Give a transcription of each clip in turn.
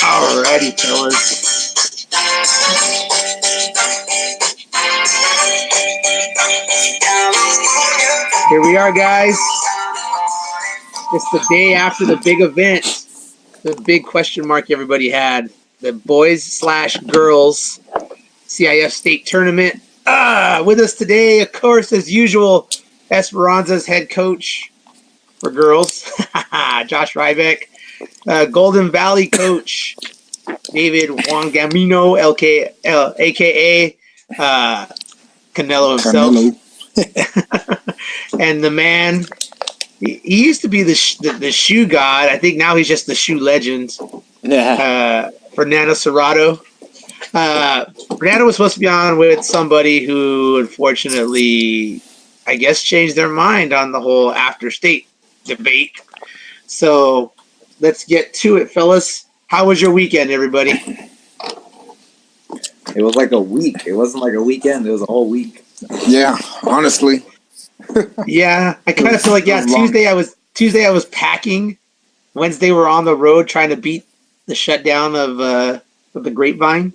Alrighty, fellas. Here we are, guys. It's the day after the big event, the big question mark everybody had, the boys/girls CIF state tournament. With us today, of course, as usual, Esperanza's head coach for girls, Josh Rybeck, Golden Valley coach, David Juan Gamino, a.k.a. Canelo himself. And the man, he used to be the shoe god. I think now he's just the shoe legend. Yeah. Fernando Serrato. Fernando was supposed to be on with somebody who, unfortunately, I guess changed their mind on the whole after state debate. So let's get to it, fellas. How was your weekend, everybody? It was like a week. It wasn't like a weekend. It was a whole week. Yeah, honestly. Yeah, I kind of feel like Tuesday I was packing. Wednesday we're on the road trying to beat the shutdown of the Grapevine,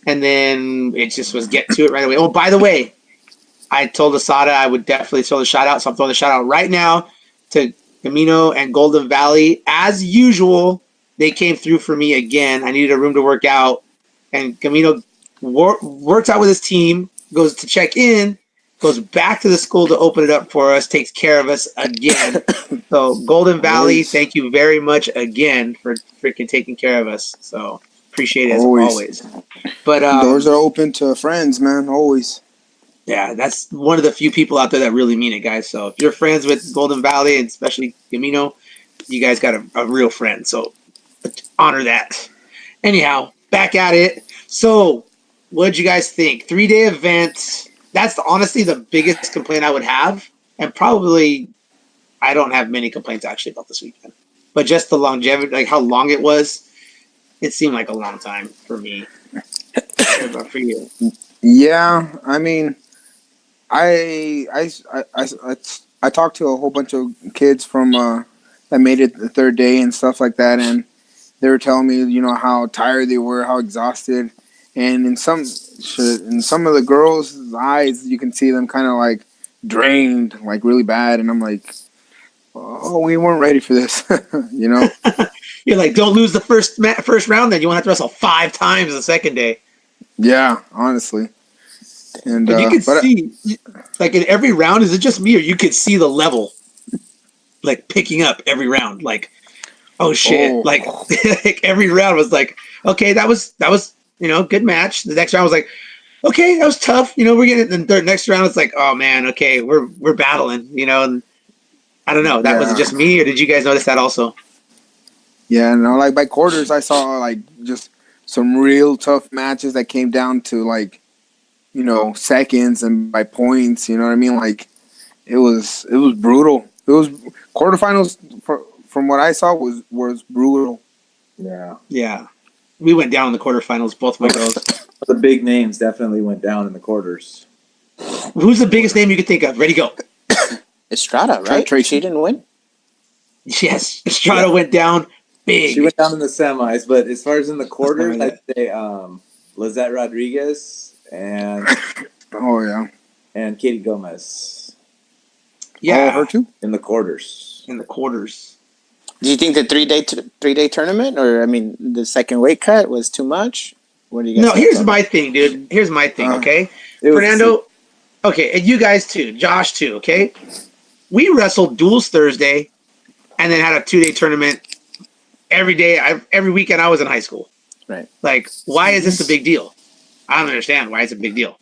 and then it just was get to it right away. Oh, by the way, I told Asada I would definitely throw the shout out, so I'm throwing the shout out right now to Gamino and Golden Valley. As usual, they came through for me again. I needed a room to work out, and Gamino works out with his team, goes to check in, goes back to the school to open it up for us, takes care of us again. So Golden Valley, thank you very much again for freaking taking care of us. So appreciate it as always. But doors are open to friends, man. Always. Yeah, that's one of the few people out there that really mean it, guys. So if you're friends with Golden Valley and especially Gamino, you guys got a real friend. So honor that. Anyhow, back at it. So what did you guys think? 3-day event. That's honestly the biggest complaint I would have. And probably I don't have many complaints actually about this weekend. But just the longevity, like how long it was, it seemed like a long time for me. What about for you? Yeah, I mean, I talked to a whole bunch of kids from that made it the third day and stuff like that, and they were telling me, how tired they were, how exhausted, and in some of the girls' eyes, you can see them kind of like drained, like really bad, and I'm like, oh, we weren't ready for this, You're like, don't lose the first round, then you won't have to wrestle 5 times the second day. Yeah, honestly. And but you could see, like in every round, is it just me or you could see the level, like picking up every round, like, oh shit, like every round was like, okay, that was good match. The next round was like, okay, that was tough, we're getting. The next round it's like, oh man, okay, we're battling, and I don't know, that was just me or did you guys notice that also? Yeah, no, like by quarters, I saw like just some real tough matches that came down to like, seconds and by points. You know what I mean? Like it was brutal. It was quarterfinals from what I saw was brutal. Yeah. We went down in the quarterfinals, both my girls. The big names definitely went down in the quarters. Who's the biggest name you could think of? Ready, go. Estrada, right? She didn't win. Yes, Estrada went down big. She went down in the semis, but as far as in the quarters, I'd say Lizette Rodriguez and and Katie Gomez. Yeah, her too in the quarters. Do you think the 3-day tournament, or the second weight cut was too much? What do you guys? No, here's my thing, dude. Here's my thing. Okay, Fernando. Okay, and you guys too, Josh too. Okay, we wrestled duels Thursday, and then had a 2-day tournament every day. Every weekend I was in high school. Right. Like, why is this a big deal? I don't understand why it's a big deal.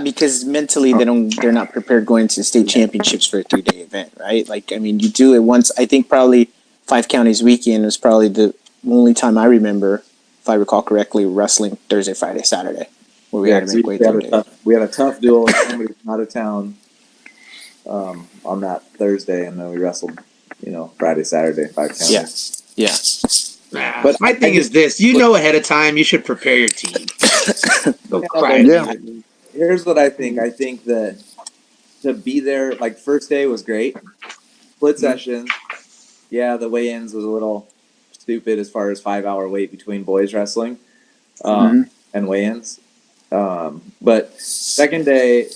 Because mentally they're not prepared going to state championships for a 3-day event, right? Like, you do it once. I think probably 5 counties weekend was probably the only time I remember, if I recall correctly, wrestling Thursday, Friday, Saturday, where we had to make weight 3 days. We had a tough duel with somebody from out of town on that Thursday, and then we wrestled, Friday, Saturday, 5 counties. Yeah. But my thing is this: ahead of time, you should prepare your team. Here's what I think. I think that to be there, like first day was great. Split session. Yeah, the weigh-ins was a little stupid as far as 5-hour wait between boys wrestling and weigh-ins. But second day,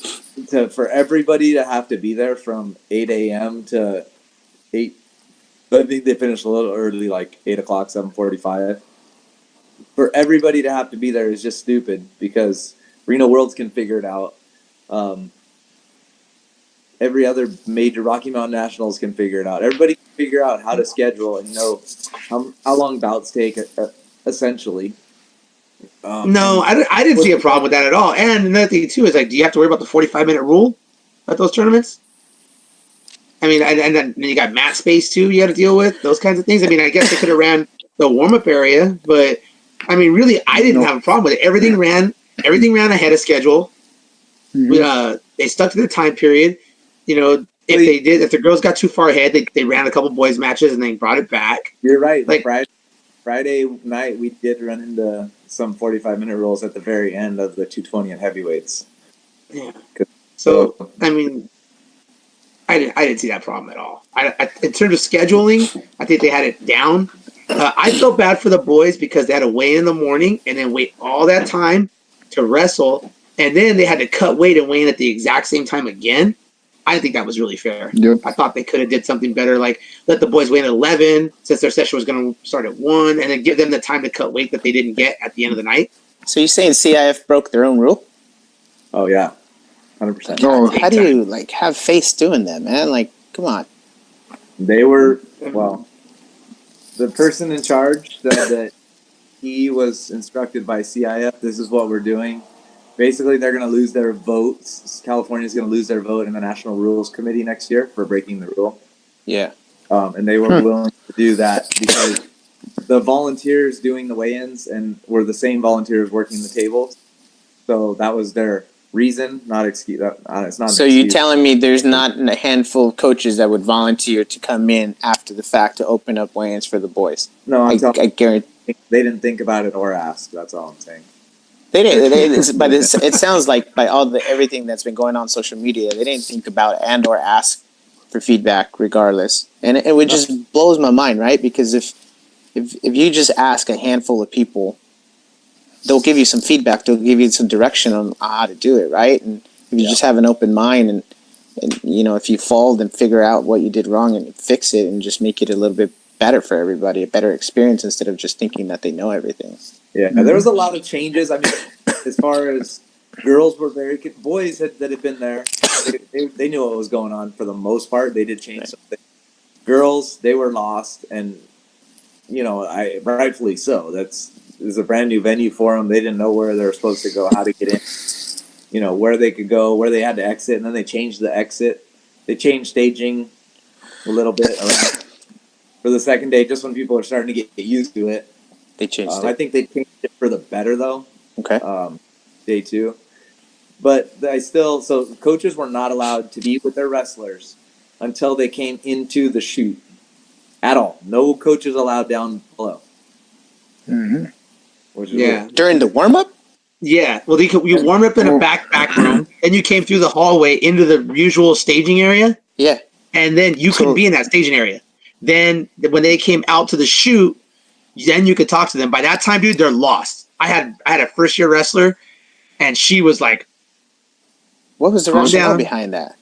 for everybody to have to be there from 8 a.m. to 8, I think they finished a little early, like 8 o'clock, 7:45. For everybody to have to be there is just stupid because Reno Worlds can figure it out. Every other major Rocky Mountain Nationals can figure it out. Everybody can figure out how to schedule and know how long bouts take, essentially. No, I didn't see a problem with that at all. And another thing, too, is like, do you have to worry about the 45-minute rule at those tournaments? I mean, and then you got mat space, too, you got to deal with, those kinds of things. I mean, I guess they could have ran the warm-up area, but, I mean, really, I didn't have a problem with it. Everything ran ahead of schedule. They stuck to the time period. You know, if the girls got too far ahead, they ran a couple boys matches and then brought it back. You're right. Like Friday night, we did run into some 45-minute rules at the very end of the 220 and heavyweights. Yeah. So I mean, I didn't see that problem at all. In terms of scheduling, I think they had it down. I felt bad for the boys because they had to weigh in the morning and then wait all that time to wrestle, and then they had to cut weight and weigh in at the exact same time again. I think that was really fair. Yep. I thought they could have did something better, like let the boys weigh in at 11 since their session was going to start at 1, and then give them the time to cut weight that they didn't get at the end of the night. So you're saying CIF broke their own rule? Oh, yeah. 100%. Oh, How do you, like, have face doing that, man? Like, come on. They were, well, the person in charge said that he was instructed by CIF, this is what we're doing. Basically, they're going to lose their votes. California's going to lose their vote in the National Rules Committee next year for breaking the rule. Yeah. And they were willing to do that because the volunteers doing the weigh-ins and were the same volunteers working the tables. So that was their reason, not excuse. It's not. So you're telling me there's not a handful of coaches that would volunteer to come in after the fact to open up weigh-ins for the boys? No, I guarantee they didn't think about it or ask. That's all I'm saying. They didn't. But it sounds like by everything that's been going on social media, they didn't think about and or ask for feedback, regardless. And it just blows my mind, right? Because if you just ask a handful of people, they'll give you some feedback. They'll give you some direction on how to do it, right? And if you just have an open mind and you know, if you fall, then figure out what you did wrong and fix it and just make it a little bit better for everybody, a better experience instead of just thinking that they know everything. Yeah, there was a lot of changes. I mean, as far as girls were boys that had been there, they knew what was going on for the most part. They did change something. Girls, they were lost, and you know, rightfully so. It was a brand new venue for them. They didn't know where they were supposed to go, how to get in, you know, where they could go, where they had to exit, and then they changed the exit. They changed staging a little bit around for the second day, just when people are starting to get used to it. They changed it. I think they changed it for the better, though. Okay. Day 2. But so coaches were not allowed to be with their wrestlers until they came into the chute at all. No coaches allowed down below. Yeah. During the warm-up? Yeah. Well, you warm up in a back room, and you came through the hallway into the usual staging area. Yeah. And then you couldn't be in that staging area. Then when they came out to the chute, then you could talk to them. By that time, dude, they're lost. I had a first-year wrestler, and she was like, what was the rationale behind that?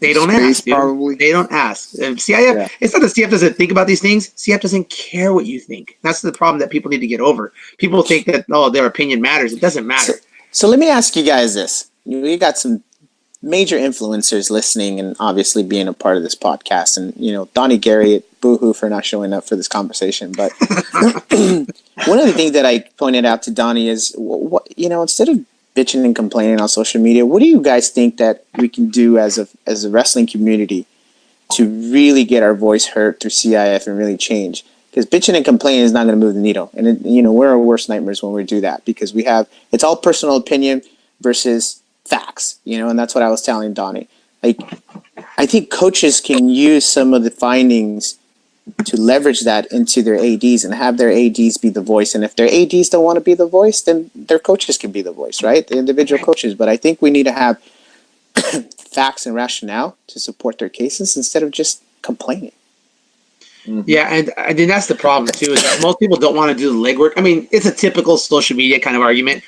They don't ask, dude. Probably. They don't ask. CIF, It's not that CIF doesn't think about these things. CIF doesn't care what you think. That's the problem that people need to get over. People think that, their opinion matters. It doesn't matter. So let me ask you guys this. We got some major influencers listening and obviously being a part of this podcast. And, you know, Donnie Garrett, boo-hoo for not showing up for this conversation. But one of the things that I pointed out to Donnie is, instead of bitching and complaining on social media, what do you guys think that we can do as a wrestling community to really get our voice heard through CIF and really change? Because bitching and complaining is not going to move the needle. And, we're our worst nightmares when we do that because it's all personal opinion versus facts, and that's what I was telling Donnie. Like, I think coaches can use some of the findings to leverage that into their ADs and have their ADs be the voice. And if their ADs don't want to be the voice, then their coaches can be the voice, right? The individual coaches. But I think we need to have facts and rationale to support their cases instead of just complaining. Yeah, and I think that's the problem too, is that most people don't want to do the legwork. I mean, it's a typical social media kind of argument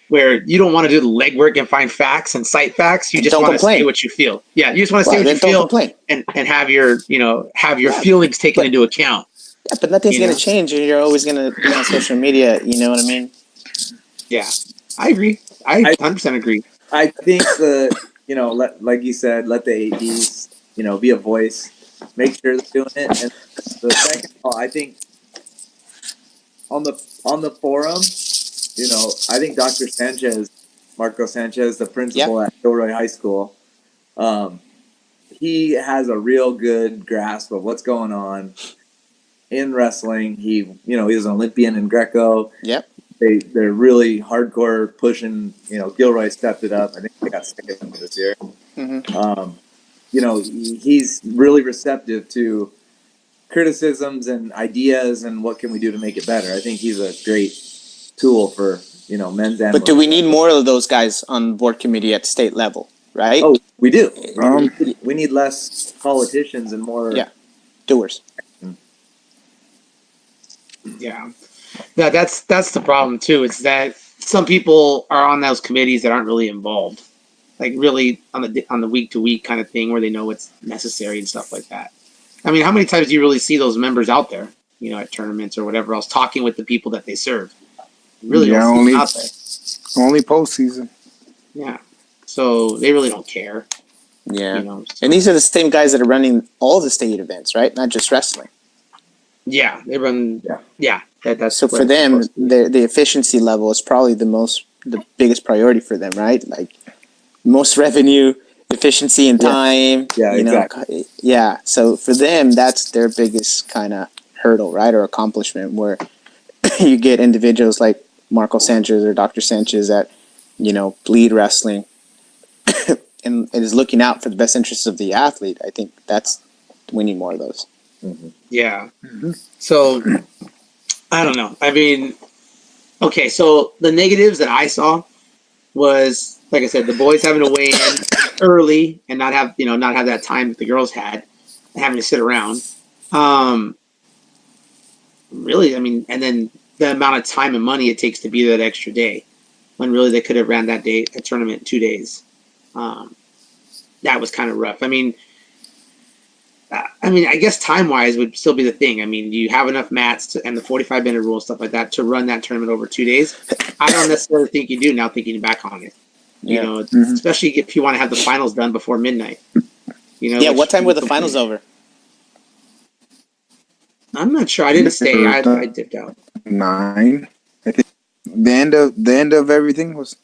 where you don't want to do the legwork and find facts and cite facts. You just Don't want to complain. say what you feel. Yeah, you just want to say Well, what you then don't feel complain. and have your feelings taken into account. Yeah, but nothing's You going know? to change, and you're always going to be on social media. You know what I mean? Yeah, I agree. I 100% agree. I think like you said, let the ADs, be a voice, make sure they're doing it. And the second of all, I think on the forum, I think Marco Sanchez, the principal at Gilroy High School, he has a real good grasp of what's going on in wrestling. He was an Olympian in Greco. Yep. They're really hardcore pushing. Gilroy stepped it up. I think they got second this year. Mm-hmm. He's really receptive to criticisms and ideas and what can we do to make it better. I think he's a great tool for men's and But do we women's. need more of those guys on board committee at state level, right? Oh, we do. We need less politicians and more doers. Yeah. Yeah, that's the problem too. It's that some people are on those committees that aren't really involved, like really on the week to week kind of thing where they know what's necessary and stuff like that. I mean, how many times do you really see those members out there, at tournaments or whatever else, talking with the people that they serve? You really don't see them out there. Only postseason. Yeah, so they really don't care. Yeah, and these are the same guys that are running all the state events, right? Not just wrestling. Yeah, they run. Yeah, that's so for them, the efficiency level is probably the biggest priority for them, right? Like most revenue, efficiency, and time. Yeah, exactly. Yeah, so for them, that's their biggest kind of hurdle, right, or accomplishment, where you get individuals like Marco Sanchez or Dr. Sanchez that bleed wrestling and is looking out for the best interests of the athlete. I think we need more of those. Mm-hmm. Yeah. Mm-hmm. So, I don't know. I mean, okay, so the negatives that I saw was, like I said, the boys having to weigh in early and not have that time that the girls had, having to sit around. Really, I mean, and then the amount of time and money it takes to be that extra day, when really they could have ran that tournament in 2 days. That was kind of rough. I mean, I guess time-wise would still be the thing. I mean, do you have enough mats and the 45-minute rule, stuff like that, to run that tournament over 2 days? I don't necessarily think you do now, thinking back on it. Especially if you want to have the finals done before midnight. Yeah, what time were the finals over? I'm not sure. I didn't stay. I dipped out. 9. I think the end of everything was.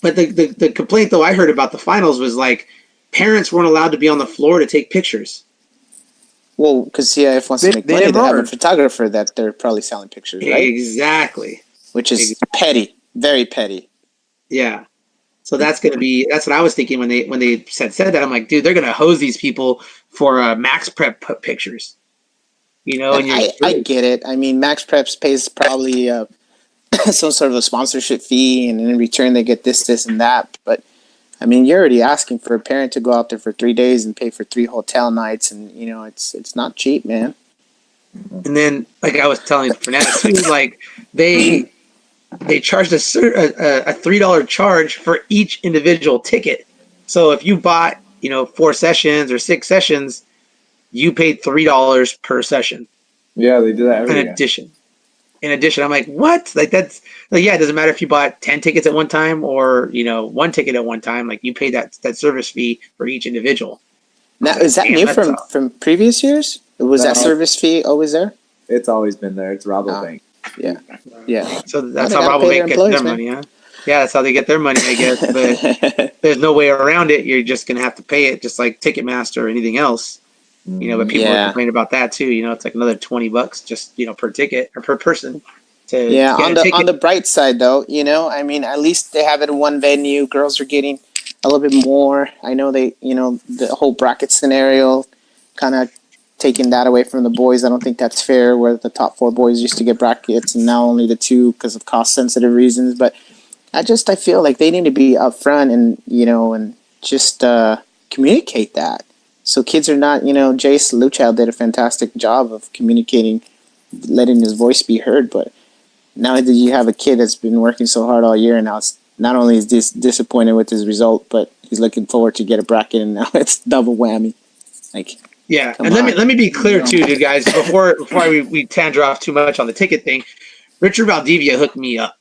But the complaint though I heard about the finals was like parents weren't allowed to be on the floor to take pictures. Well, because CIF wants to make money, they have a photographer that they're probly selling pictures, right? Exactly. Which is petty, very petty. Yeah. So that's what I was thinking when they said that. I'm like, dude, they're gonna hose these people for max prep pictures. And I get it. I mean, Max Preps pays probably some sort of a sponsorship fee, and in return they get this, and that. But I mean, you're already asking for a parent to go out there for 3 days and pay for 3 hotel nights, and it's not cheap, man. And then, like I was telling Fernando too, like they charged a $3 charge for each individual ticket. So if you bought 4 sessions or 6 sessions, you paid $3 per session. Yeah, they do that every In addition, I'm like, what? Like that's like, yeah, it doesn't matter if you bought 10 tickets at one time or 1 ticket at one time. Like you pay that service fee for each individual. Now, is that new from previous years? Was that service fee always there? It's always been there. It's Rabobank. Yeah. So that's how Rabobank gets their money, huh? Yeah, that's how they get their money, I guess. But there's no way around it. You're just gonna have to pay it, just like Ticketmaster or anything else. But people are complaining about that too. It's like another $20 just per ticket or per person. On the bright side though, I mean, at least they have it in one venue. Girls are getting a little bit more. I know they, the whole bracket scenario kind of taking that away from the boys. I don't think that's fair, where the top 4 boys used to get brackets and now only the 2 because of cost sensitive reasons. But I feel like they need to be upfront and and just communicate that, So kids are not, Jace Luchow did a fantastic job of communicating, letting his voice be heard. But now that you have a kid that's been working so hard all year, and now it's not only is disappointed with his result, but he's looking forward to get a bracket, and now it's double whammy. Yeah, and let me be clear too, dude, guys. Before we tangent off too much on the ticket thing, Richard Valdivia hooked me up.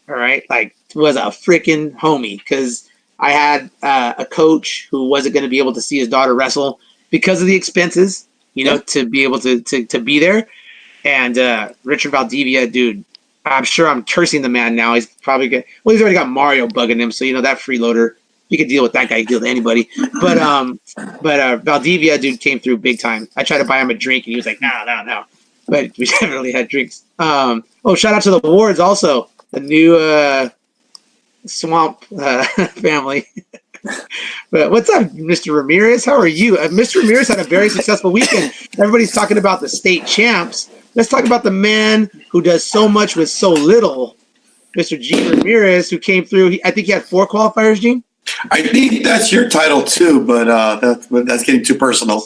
All right, was a freaking homie because I had a coach who wasn't going to be able to see his daughter wrestle because of the expenses, to be able to be there. And Richard Valdivia, dude, I'm sure I'm cursing the man now. He's probably good. Well, he's already got Mario bugging him, so that freeloader. You could deal with that guy. You can deal with anybody. But Valdivia, dude, came through big time. I tried to buy him a drink, and he was like, no. But we definitely had drinks. Shout out to the Wards also, the new Swamp family. But what's up, Mr. Ramirez? How are you? Mr. Ramirez had a very successful weekend. Everybody's talking about the state champs. Let's talk about the man who does so much with so little, Mr. G. Ramirez, who came through. I think he had 4 qualifiers, Gene? I think that's your title too, but that's getting too personal.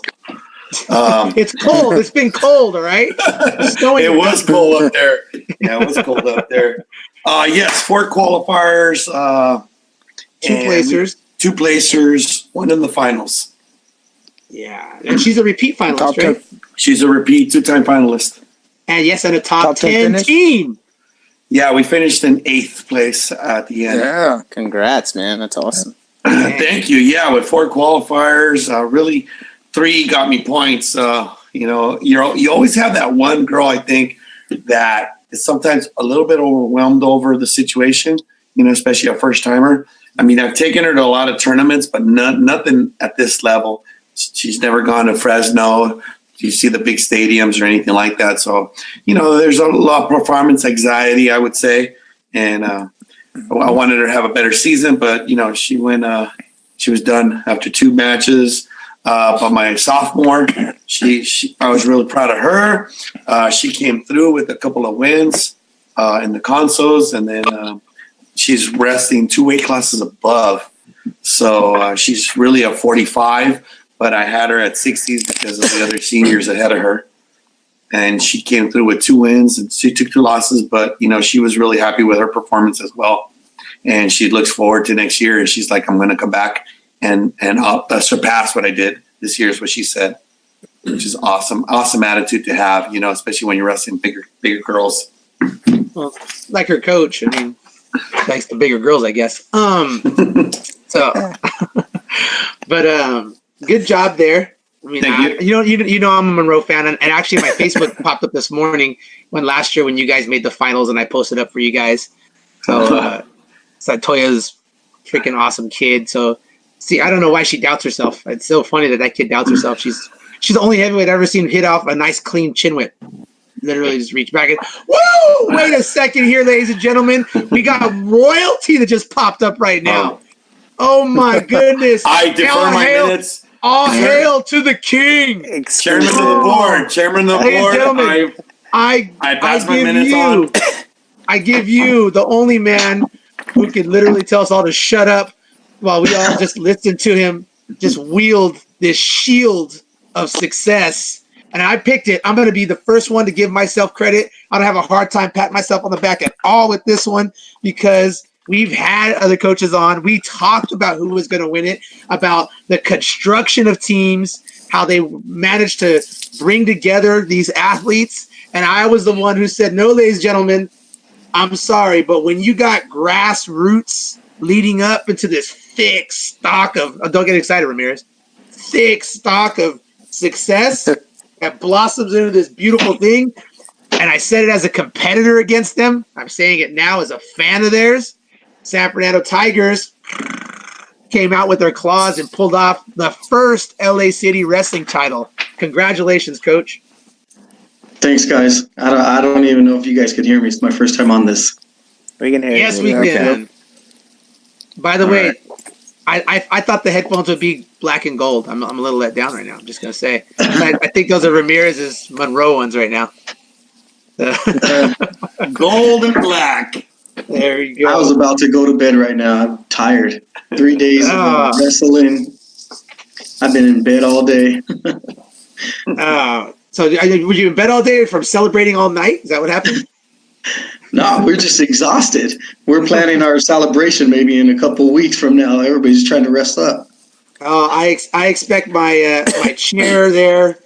It's cold. It's been cold, all right? It was cold up there. Yeah, it was cold up there. Yes, 4 qualifiers. 2 placers. 2 placers, 1 in the finals. Yeah, and she's a repeat finalist, right? She's a repeat 2-time finalist. And yes, and a top 10 team. Yeah, we finished in 8th place at the end. Yeah. Congrats, man. That's awesome. Thank you. Yeah, with 4 qualifiers, really 3 got me points. You always have that one girl, I think, that is sometimes a little bit overwhelmed over the situation, especially a first-timer. I mean, I've taken her to a lot of tournaments, but nothing at this level. She's never gone to Fresno. You see the big stadiums or anything like that. So, there's a lot of performance anxiety, I would say. And I wanted her to have a better season, but, she was done after 2 matches. But my sophomore, I was really proud of her. She came through with a couple of wins in the consoles, and then she's wrestling 2 weight classes above. So she's really a 45. But I had her at 60s because of the other seniors ahead of her. And she came through with 2 wins and she took 2 losses. But, she was really happy with her performance as well. And she looks forward to next year. And she's like, I'm going to come back and surpass what I did this year is what she said, which is awesome. Awesome attitude to have, especially when you're wrestling bigger girls. Well, like her coach. I mean, likes the bigger girls, I guess. But good job there. I mean, I'm a Monroe fan, and actually my Facebook popped up this morning last year when you guys made the finals, and I posted up for you guys. So Toya's freaking awesome kid. So see, I don't know why she doubts herself. It's so funny that kid doubts herself. She's the only heavyweight I've ever seen hit off a nice clean chin whip. Literally just reach back and woo! Wait a second here, ladies and gentlemen. We got royalty that just popped up right now. Oh my goodness! I defer my minutes. All hail to the king! Chairman of the board. Ladies and gentlemen, I pass my minutes on. I give you the only man who could literally tell us all to shut up while we all just listen to him just wield this shield of success. And I picked it. I'm going to be the first one to give myself credit. I don't have a hard time patting myself on the back at all with this one because we've had other coaches on. We talked about who was going to win it, about the construction of teams, how they managed to bring together these athletes. And I was the one who said, no, ladies and gentlemen, I'm sorry, but when you got grassroots leading up into this thick stock of, don't get excited, Ramirez, thick stock of success that blossoms into this beautiful thing. And I said it as a competitor against them. I'm saying it now as a fan of theirs. San Fernando Tigers came out with their claws and pulled off the first LA City wrestling title. Congratulations, Coach. Thanks, guys. I don't even know if you guys could hear me. It's my first time on this. We can hear you. Yes, we can. By the way, I thought the headphones would be black and gold. I'm a little let down right now. I'm just going to say. I think those are Ramirez's Monroe ones right now. Gold and black. There you go. I was about to go to bed right now. I'm tired. 3 days of wrestling. I've been in bed all day. So were you in bed all day from celebrating all night? Is that what happened? No, we're just exhausted. We're planning our celebration maybe in a couple of weeks from now. Everybody's trying to rest up. I expect my my chair there,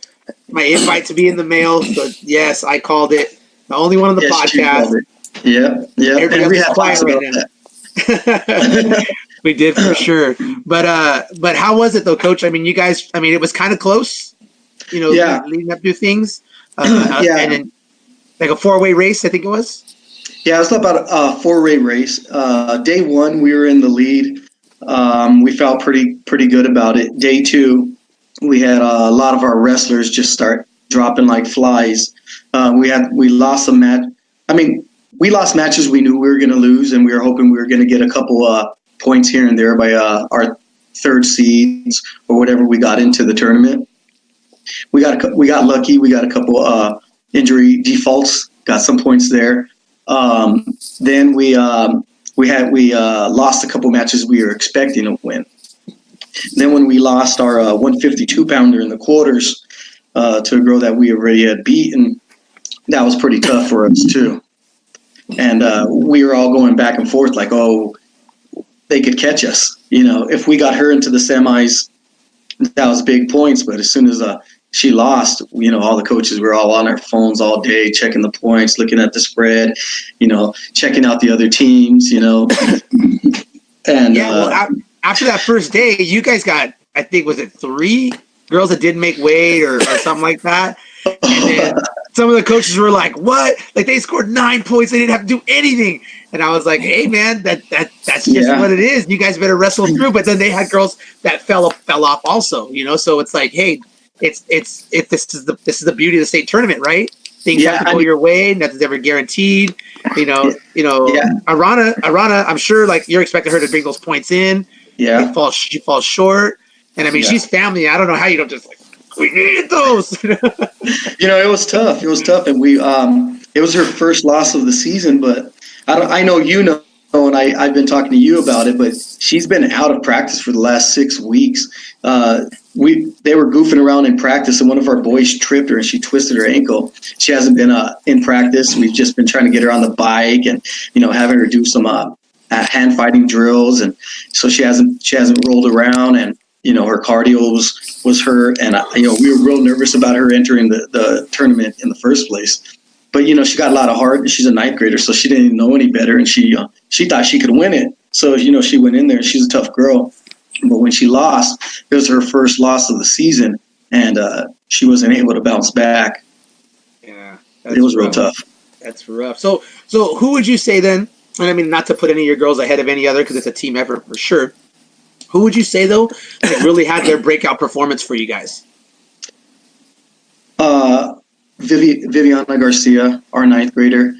my invite to be in the mail. So yes, I called it. The only one on the podcast. Yeah. Everybody And we else had is quiet talks right about now. that. We did for sure. But how was it though, Coach? I mean, you guys. I mean, it was kind of close. You know, leading up to things. And then like a 4-way race, I think it was. Yeah, it was about a 4-way race. Day 1, we were in the lead. We felt pretty good about it. Day 2, we had a lot of our wrestlers just start dropping like flies. We lost some match. I mean, we lost matches we knew we were going to lose, and we were hoping we were going to get a couple points here and there by our third seeds or whatever we got into the tournament. We got lucky. We got a couple injury defaults. Got some points there. Then we lost a couple matches we were expecting to win. Then when we lost our 152 pounder in the quarters to a girl that we already had beaten, that was pretty tough for us too. And we were all going back and forth like, oh, they could catch us. You know, if we got her into the semis, that was big points. But as soon as she lost, you know, all the coaches were all on their phones all day, checking the points, looking at the spread, you know, checking out the other teams, you know. And after that first day, you guys got, I think, was it 3 girls that didn't make weight or something like that? And then some of the coaches were like, what? Like they scored 9 points. They didn't have to do anything. And I was like, hey, man, that's just what it is. You guys better wrestle through. But then they had girls that fell off also, you know. So it's like, hey, this is the beauty of the state tournament, right? Things have to go your way. Nothing's ever guaranteed. You know. Arana, I'm sure like you're expecting her to bring those points in. Yeah. She falls short. And I mean, she's family. I don't know how you don't just like, we needed those. You know, it was tough. And we it was her first loss of the season, but I know you know, and I've been talking to you about it, but she's been out of practice for the last 6 weeks. They were goofing around in practice, and one of our boys tripped her and she twisted her ankle. She hasn't been in practice. We've just been trying to get her on the bike and, you know, having her do some hand fighting drills, and so she hasn't rolled around, and you know, her cardio was hurt, and you know, we were real nervous about her entering the tournament in the first place. But you know, she got a lot of heart, and she's a 9th grader, so she didn't even know any better, and she thought she could win it. So you know, she went in there. She's a tough girl, but when she lost, it was her first loss of the season, and she wasn't able to bounce back. Yeah, it was real tough. That's rough. So who would you say then? And I mean, not to put any of your girls ahead of any other, because it's a team effort for sure. Who would you say, though, that really had their breakout performance for you guys? Viviana Garcia, our 9th grader.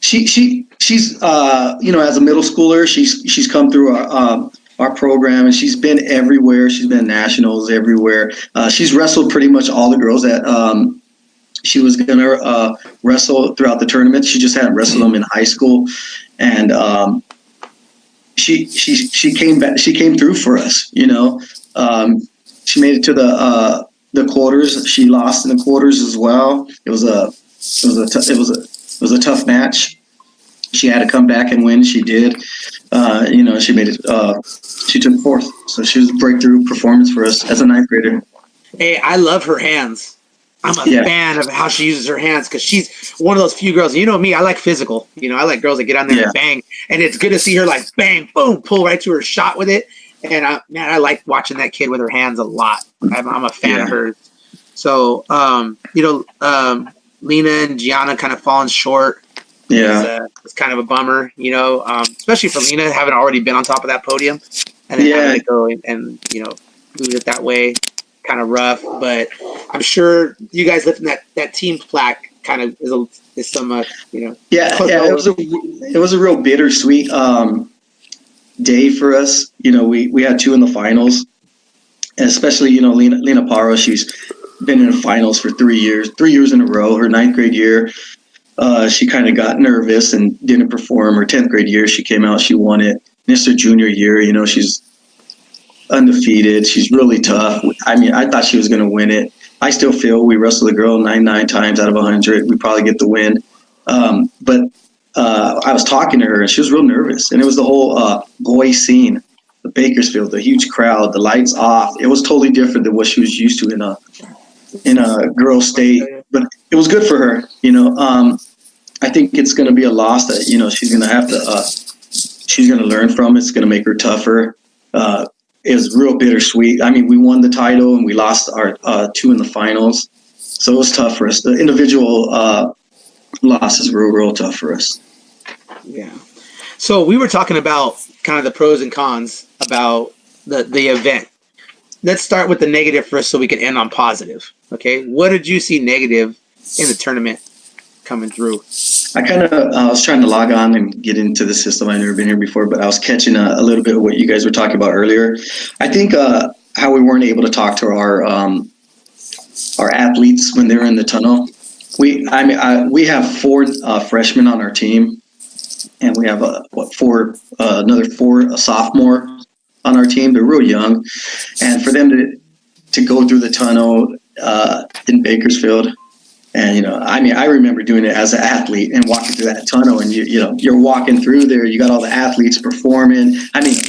She's you know, as a middle schooler, she's come through our program, and she's been everywhere. She's been nationals everywhere. She's wrestled pretty much all the girls that she was gonna wrestle throughout the tournament. She just hadn't wrestled them in high school, and she came back. She came through for us. You know, she made it to the quarters. She lost in the quarters as well. It was a tough match. She had to come back and win. She did. You know, she made it. She took 4th, so she was a breakthrough performance for us as a 9th grader. Hey, I love her hands. I'm a fan of how she uses her hands, because she's one of those few girls. You know me, I like physical. You know, I like girls that get on there and bang. And it's good to see her like bang, boom, pull right to her shot with it. And I like watching that kid with her hands a lot. I'm a fan of hers. So, you know, Lena and Gianna kind of falling short. Yeah, it's kind of a bummer. You know, especially for Lena having already been on top of that podium, and then having to go and you know, lose it that way. Kind of rough, but I'm sure you guys lifting that team plaque kind of is some you know. Yeah. It was a real bittersweet day for us. You know, we had 2 in the finals, and especially, you know, Lena Parra. She's been in the finals for 3 years in a row. Her 9th grade year, she kind of got nervous and didn't perform. Her 10th grade year, she came out, she won it. And it's her junior year. You know, she's undefeated. She's really tough. I mean, I thought she was going to win it. I still feel we wrestled the girl 99 times out of 100. We probably get the win. But I was talking to her, and she was real nervous. And it was the whole boy scene, the Bakersfield, the huge crowd, the lights off. It was totally different than what she was used to in a girl state. But it was good for her. I think it's going to be a loss that she's going to have to. She's going to learn from. It's going to make her tougher. It was real bittersweet. I mean, we won the title and we lost our 2 in the finals, so it was tough for us. The individual losses were real tough for us. Yeah. So we were talking about kind of the pros and cons about the event. Let's start with the negative first, so we can end on positive. Okay, what did you see negative in the tournament coming through? I was trying to log on and get into the system. I've never been here before, but I was catching a little bit of what you guys were talking about earlier. I think how we weren't able to talk to our athletes when they were in the tunnel. We have 4 freshmen on our team, and we have another 4 sophomore on our team. They're real young, and for them to go through the tunnel in Bakersfield. And, I remember doing it as an athlete and walking through that tunnel, and you're walking through there. You got all the athletes performing.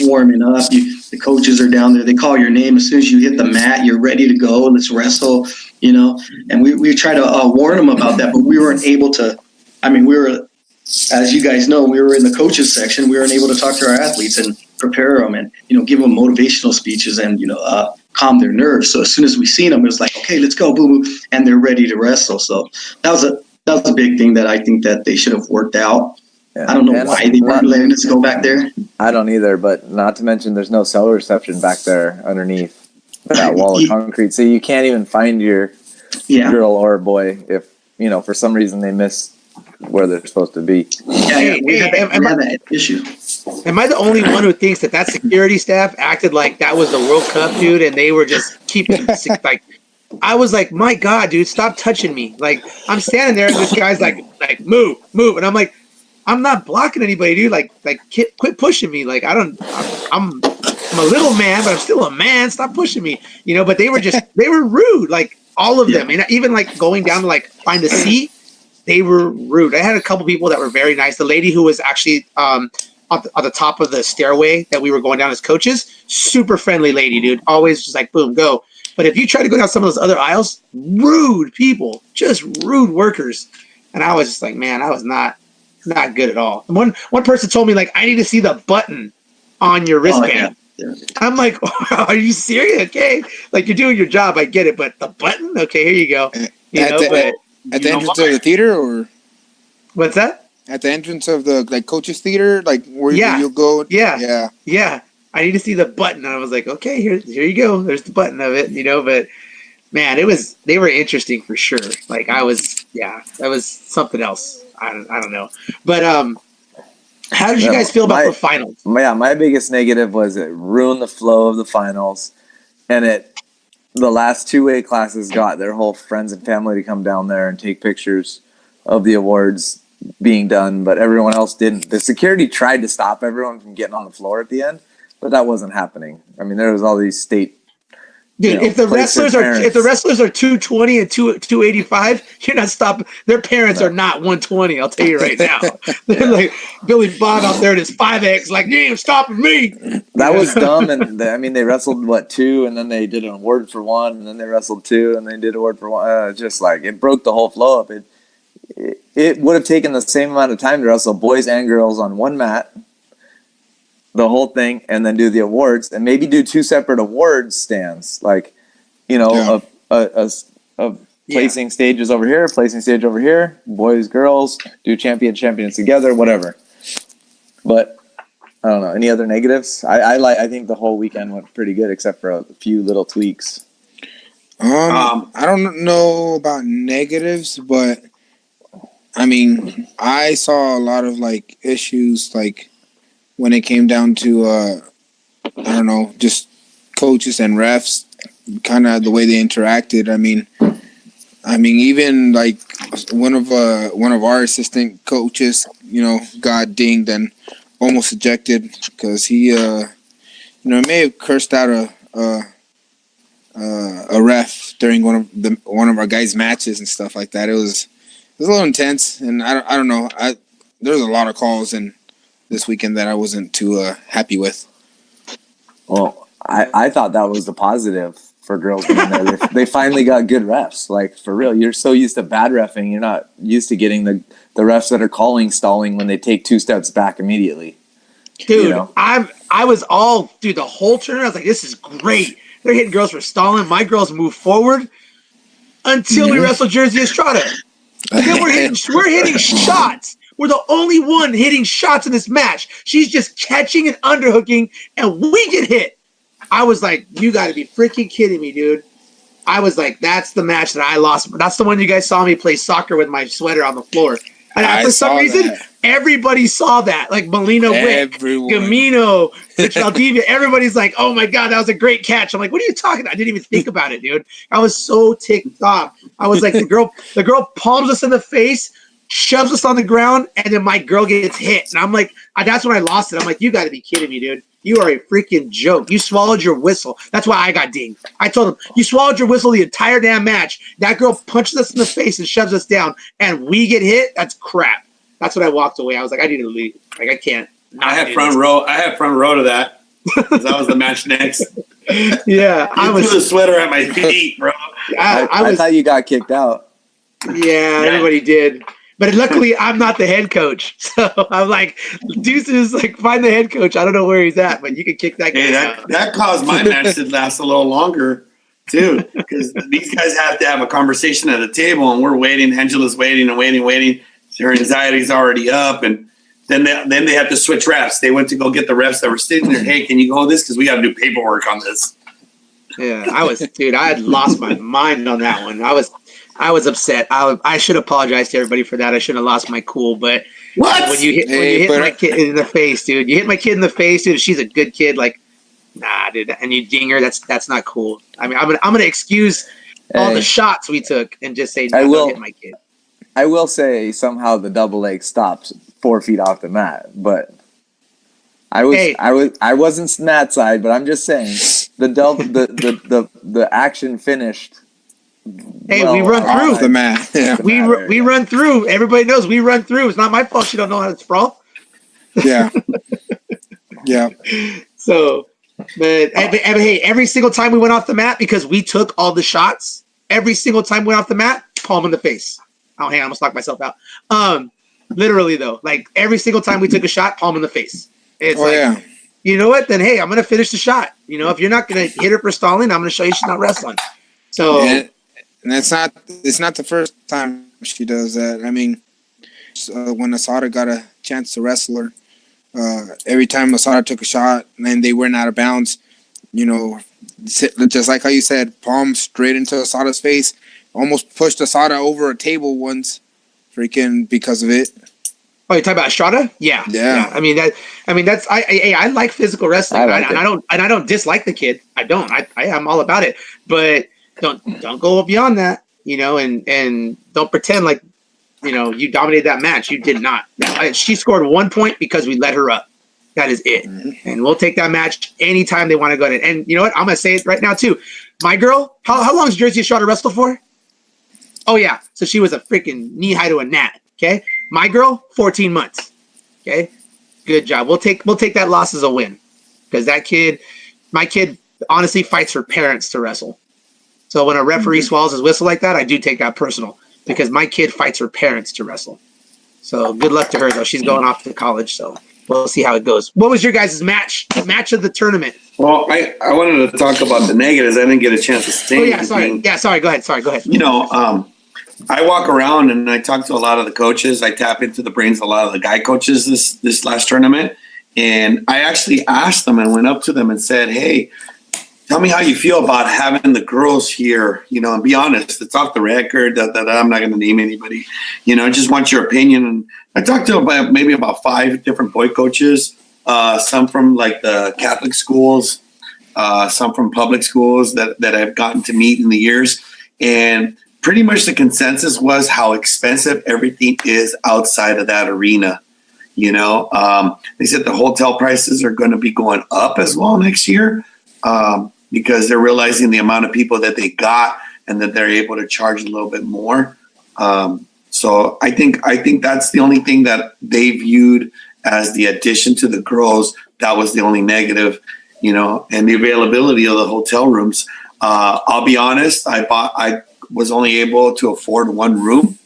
Warming up. The coaches are down there. They call your name. As soon as you hit the mat, you're ready to go. Let's wrestle, and we try to warn them about that, but we weren't able to. We were, as you guys know, we were in the coaches section. We weren't able to talk to our athletes and prepare them and, give them motivational speeches and, calm their nerves. So as soon as we seen them, it was like, okay, let's go, boom, boom, and they're ready to wrestle. So that was a big thing that I think that they should have worked out. Yeah. I don't know why they weren't letting us go back there. I don't either, but not to mention there's no cell reception back there underneath that wall of concrete. So you can't even find your girl or boy if, for some reason they miss where they're supposed to be. We had that issue. Am I the only one who thinks that security staff acted like that was the World Cup, dude, and they were just keeping like? I was like, my God, dude, stop touching me! Like, I'm standing there, and this guy's like, move, and I'm like, I'm not blocking anybody, dude. Like, quit pushing me. Like, I'm a little man, but I'm still a man. Stop pushing me, But they were rude, like all of them, and even like going down to like find a seat. They were rude. I had a couple people that were very nice. The lady who was actually on the top of the stairway that we were going down as coaches, super friendly lady, dude. Always just like, boom, go. But if you try to go down some of those other aisles, rude people, just rude workers. And I was just like, man, I was not good at all. And one person told me, like, I need to see the button on your wristband. Yeah. I'm like, are you serious? Okay. Like, you're doing your job. I get it. But the button? Okay, here you go. At the entrance of the theater, or what's that? At the entrance of the coaches theater, like where you'll go. Yeah. I need to see the button. And I was like, okay, here you go. There's the button of it, But man, they were interesting for sure. Like that was something else. I don't know. But how did you guys feel about the finals? My biggest negative was it ruined the flow of the finals, and the last 2A classes got their whole friends and family to come down there and take pictures of the awards being done, but everyone else didn't. The security tried to stop everyone from getting on the floor at the end, but that wasn't happening. There was all these state. Dude, if the wrestlers are 220 and 285, you're not stopping. Their parents are not 120. I'll tell you right now. They're like Billy Bob out there in his 5X, like you ain't stopping me. That was dumb, and they wrestled 2, and then they did an award for 1, and then they wrestled 2, and they did an award for 1. Just like it broke the whole flow up. It would have taken the same amount of time to wrestle boys and girls on one mat, the whole thing, and then do the awards, and maybe do 2 separate awards stands, like a placing stages over here, placing stage over here, boys, girls, do champions together, whatever. But I don't know. Any other negatives? I think the whole weekend went pretty good, except for a few little tweaks. I don't know about negatives, but I saw a lot of like issues, like when it came down to I don't know, just coaches and refs, kind of the way they interacted. Even like one of our assistant coaches, got dinged and almost ejected because he I may have cursed out a ref during one of our guys' matches and stuff like that. It was a little intense, and I don't know. There's a lot of calls in this weekend that I wasn't too happy with. Well, I thought that was the positive for girls being there. They finally got good refs. Like, for real, you're so used to bad reffing, you're not used to getting the refs that are stalling when they take 2 steps back immediately. Dude, You know? I was all through the whole tournament. I was like, this is great. They're hitting girls for stalling. My girls move forward until we wrestle Jersey Estrada. Then we're hitting shots. We're the only one hitting shots in this match. She's just catching and underhooking, and we get hit. I was like, you got to be freaking kidding me, dude. I was like, that's the match that I lost. That's the one you guys saw me play soccer with my sweater on the floor. And for some reason, everybody saw that. Like Molina Wick, Gamino, Valdivia. Everybody's like, oh my God, that was a great catch. I'm like, what are you talking about? I didn't even think about it, dude. I was so ticked off. I was like, the girl palms us in the face, shoves us on the ground, and then my girl gets hit. And I'm like, that's when I lost it. I'm like, you got to be kidding me, dude. You are a freaking joke. You swallowed your whistle. That's why I got dinged. I told him, you swallowed your whistle the entire damn match. That girl punches us in the face and shoves us down, and we get hit? That's crap. That's when I walked away. I was like, I need to leave. Like, I can't. I had front row to that. That was the match next. Yeah. I threw the sweater at my feet, bro. I thought you got kicked out. Yeah, everybody did. But luckily, I'm not the head coach. So I'm like, Deuces, like, find the head coach. I don't know where he's at, but you can kick that guy out. That caused my match to last a little longer, too, because these guys have to have a conversation at the table, and we're waiting. Angela's waiting and waiting. Her anxiety's already up, and then they have to switch refs. They went to go get the refs that were sitting there. Hey, can you hold this? Because we got to do paperwork on this. Yeah, I had lost my mind on that one. I was upset. I should apologize to everybody for that. I should have lost my cool. But when you hit my kid in the face, dude, you hit my kid in the face, dude. She's a good kid. Like, nah, dude, and you ding her. That's not cool. I mean, I'm gonna excuse all the shots we took and just say, no, don't hit my kid. I will say somehow the double leg stops 4 feet off the mat, but I wasn't that side, but I'm just saying the action finished. Hey, we run through the mat. Yeah. We run through. Everybody knows we run through. It's not my fault she don't know how to sprawl. Yeah. Yeah. So, but hey, every single time we went off the mat, because we took all the shots, every single time we went off the mat, palm in the face. Oh, hey, I'm gonna knock myself out. Literally though, like every single time we took a shot, palm in the face. It's you know what? Then hey, I'm gonna finish the shot. You know, if you're not gonna hit her for stalling, I'm gonna show you she's not wrestling. So, and it's not the first time she does that. I mean, when Asada got a chance to wrestle her, every time Asada took a shot and they went out of bounds, you know, just like how you said, palm straight into Asada's face. Almost pushed Asada over a table once, freaking because of it. Oh, you're talking about Estrada? Yeah. I mean that's I like physical wrestling, I don't dislike the kid. I don't. I'm all about it, but don't go beyond that, you know, and don't pretend like, you know, you dominated that match. You did not. She scored 1 point because we let her up. That is it. Mm-hmm. And we'll take that match anytime they want to go to. And you know what? I'm gonna say it right now too. My girl, how long is Jersey Estrada wrestle for? Oh, yeah. So she was a freaking knee-high to a gnat, okay? My girl, 14 months, okay? Good job. We'll take that loss as a win because my kid, honestly fights her parents to wrestle. So when a referee swallows his whistle like that, I do take that personal because my kid fights her parents to wrestle. So good luck to her, though. She's going off to college, so we'll see how it goes. What was your guys' match of the tournament? Well, I wanted to talk about the negatives. I didn't get a chance to say anything. Sorry. Go ahead. You know, I walk around and I talk to a lot of the coaches. I tap into the brains of a lot of the guy coaches this last tournament. And I actually asked them and went up to them and said, hey, tell me how you feel about having the girls here, you know, and be honest. It's off the record that I'm not going to name anybody. You know, I just want your opinion. And I talked to maybe about 5 different boy coaches, some from like the Catholic schools, some from public schools that I've gotten to meet in the years. And pretty much the consensus was how expensive everything is outside of that arena. They said the hotel prices are going to be going up as well next year because they're realizing the amount of people that they got and that they're able to charge a little bit more. So I think that's the only thing that they viewed as the addition to the girls. That was the only negative, and the availability of the hotel rooms. I'll be honest, I was only able to afford one room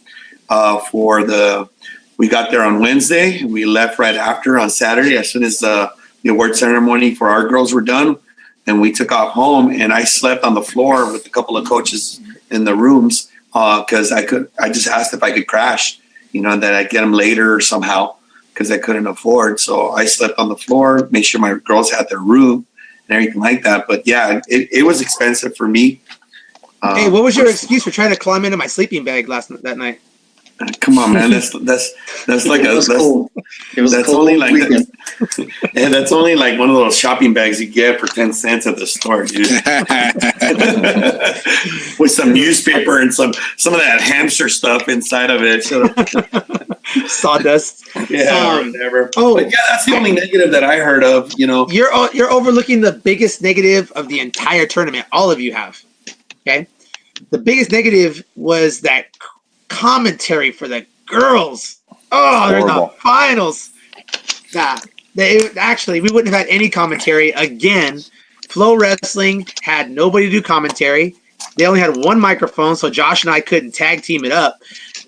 we got there on Wednesday and we left right after on Saturday as soon as the award ceremony for our girls were done, and we took off home, and I slept on the floor with a couple of coaches in the rooms because I just asked if I could crash, that I'd get them later somehow because I couldn't afford. So I slept on the floor, made sure my girls had their room and everything like that. But yeah, it was expensive for me. Hey, what was your excuse for trying to climb into my sleeping bag that night? Come on, man. That's like It was cold. It was that's cold only like weekend. yeah, that's only like one of those shopping bags you get for 10 cents at the store, dude. With some newspaper and some of that hamster stuff inside of it. Sawdust. Yeah, whatever. Oh, but yeah, that's the only negative that I heard of. You're overlooking the biggest negative of the entire tournament. All of you have. Okay, the biggest negative was that commentary for the girls. Oh, they're in the finals. Actually, we wouldn't have had any commentary again. Flow Wrestling had nobody to do commentary. They only had one microphone, so Josh and I couldn't tag team it up.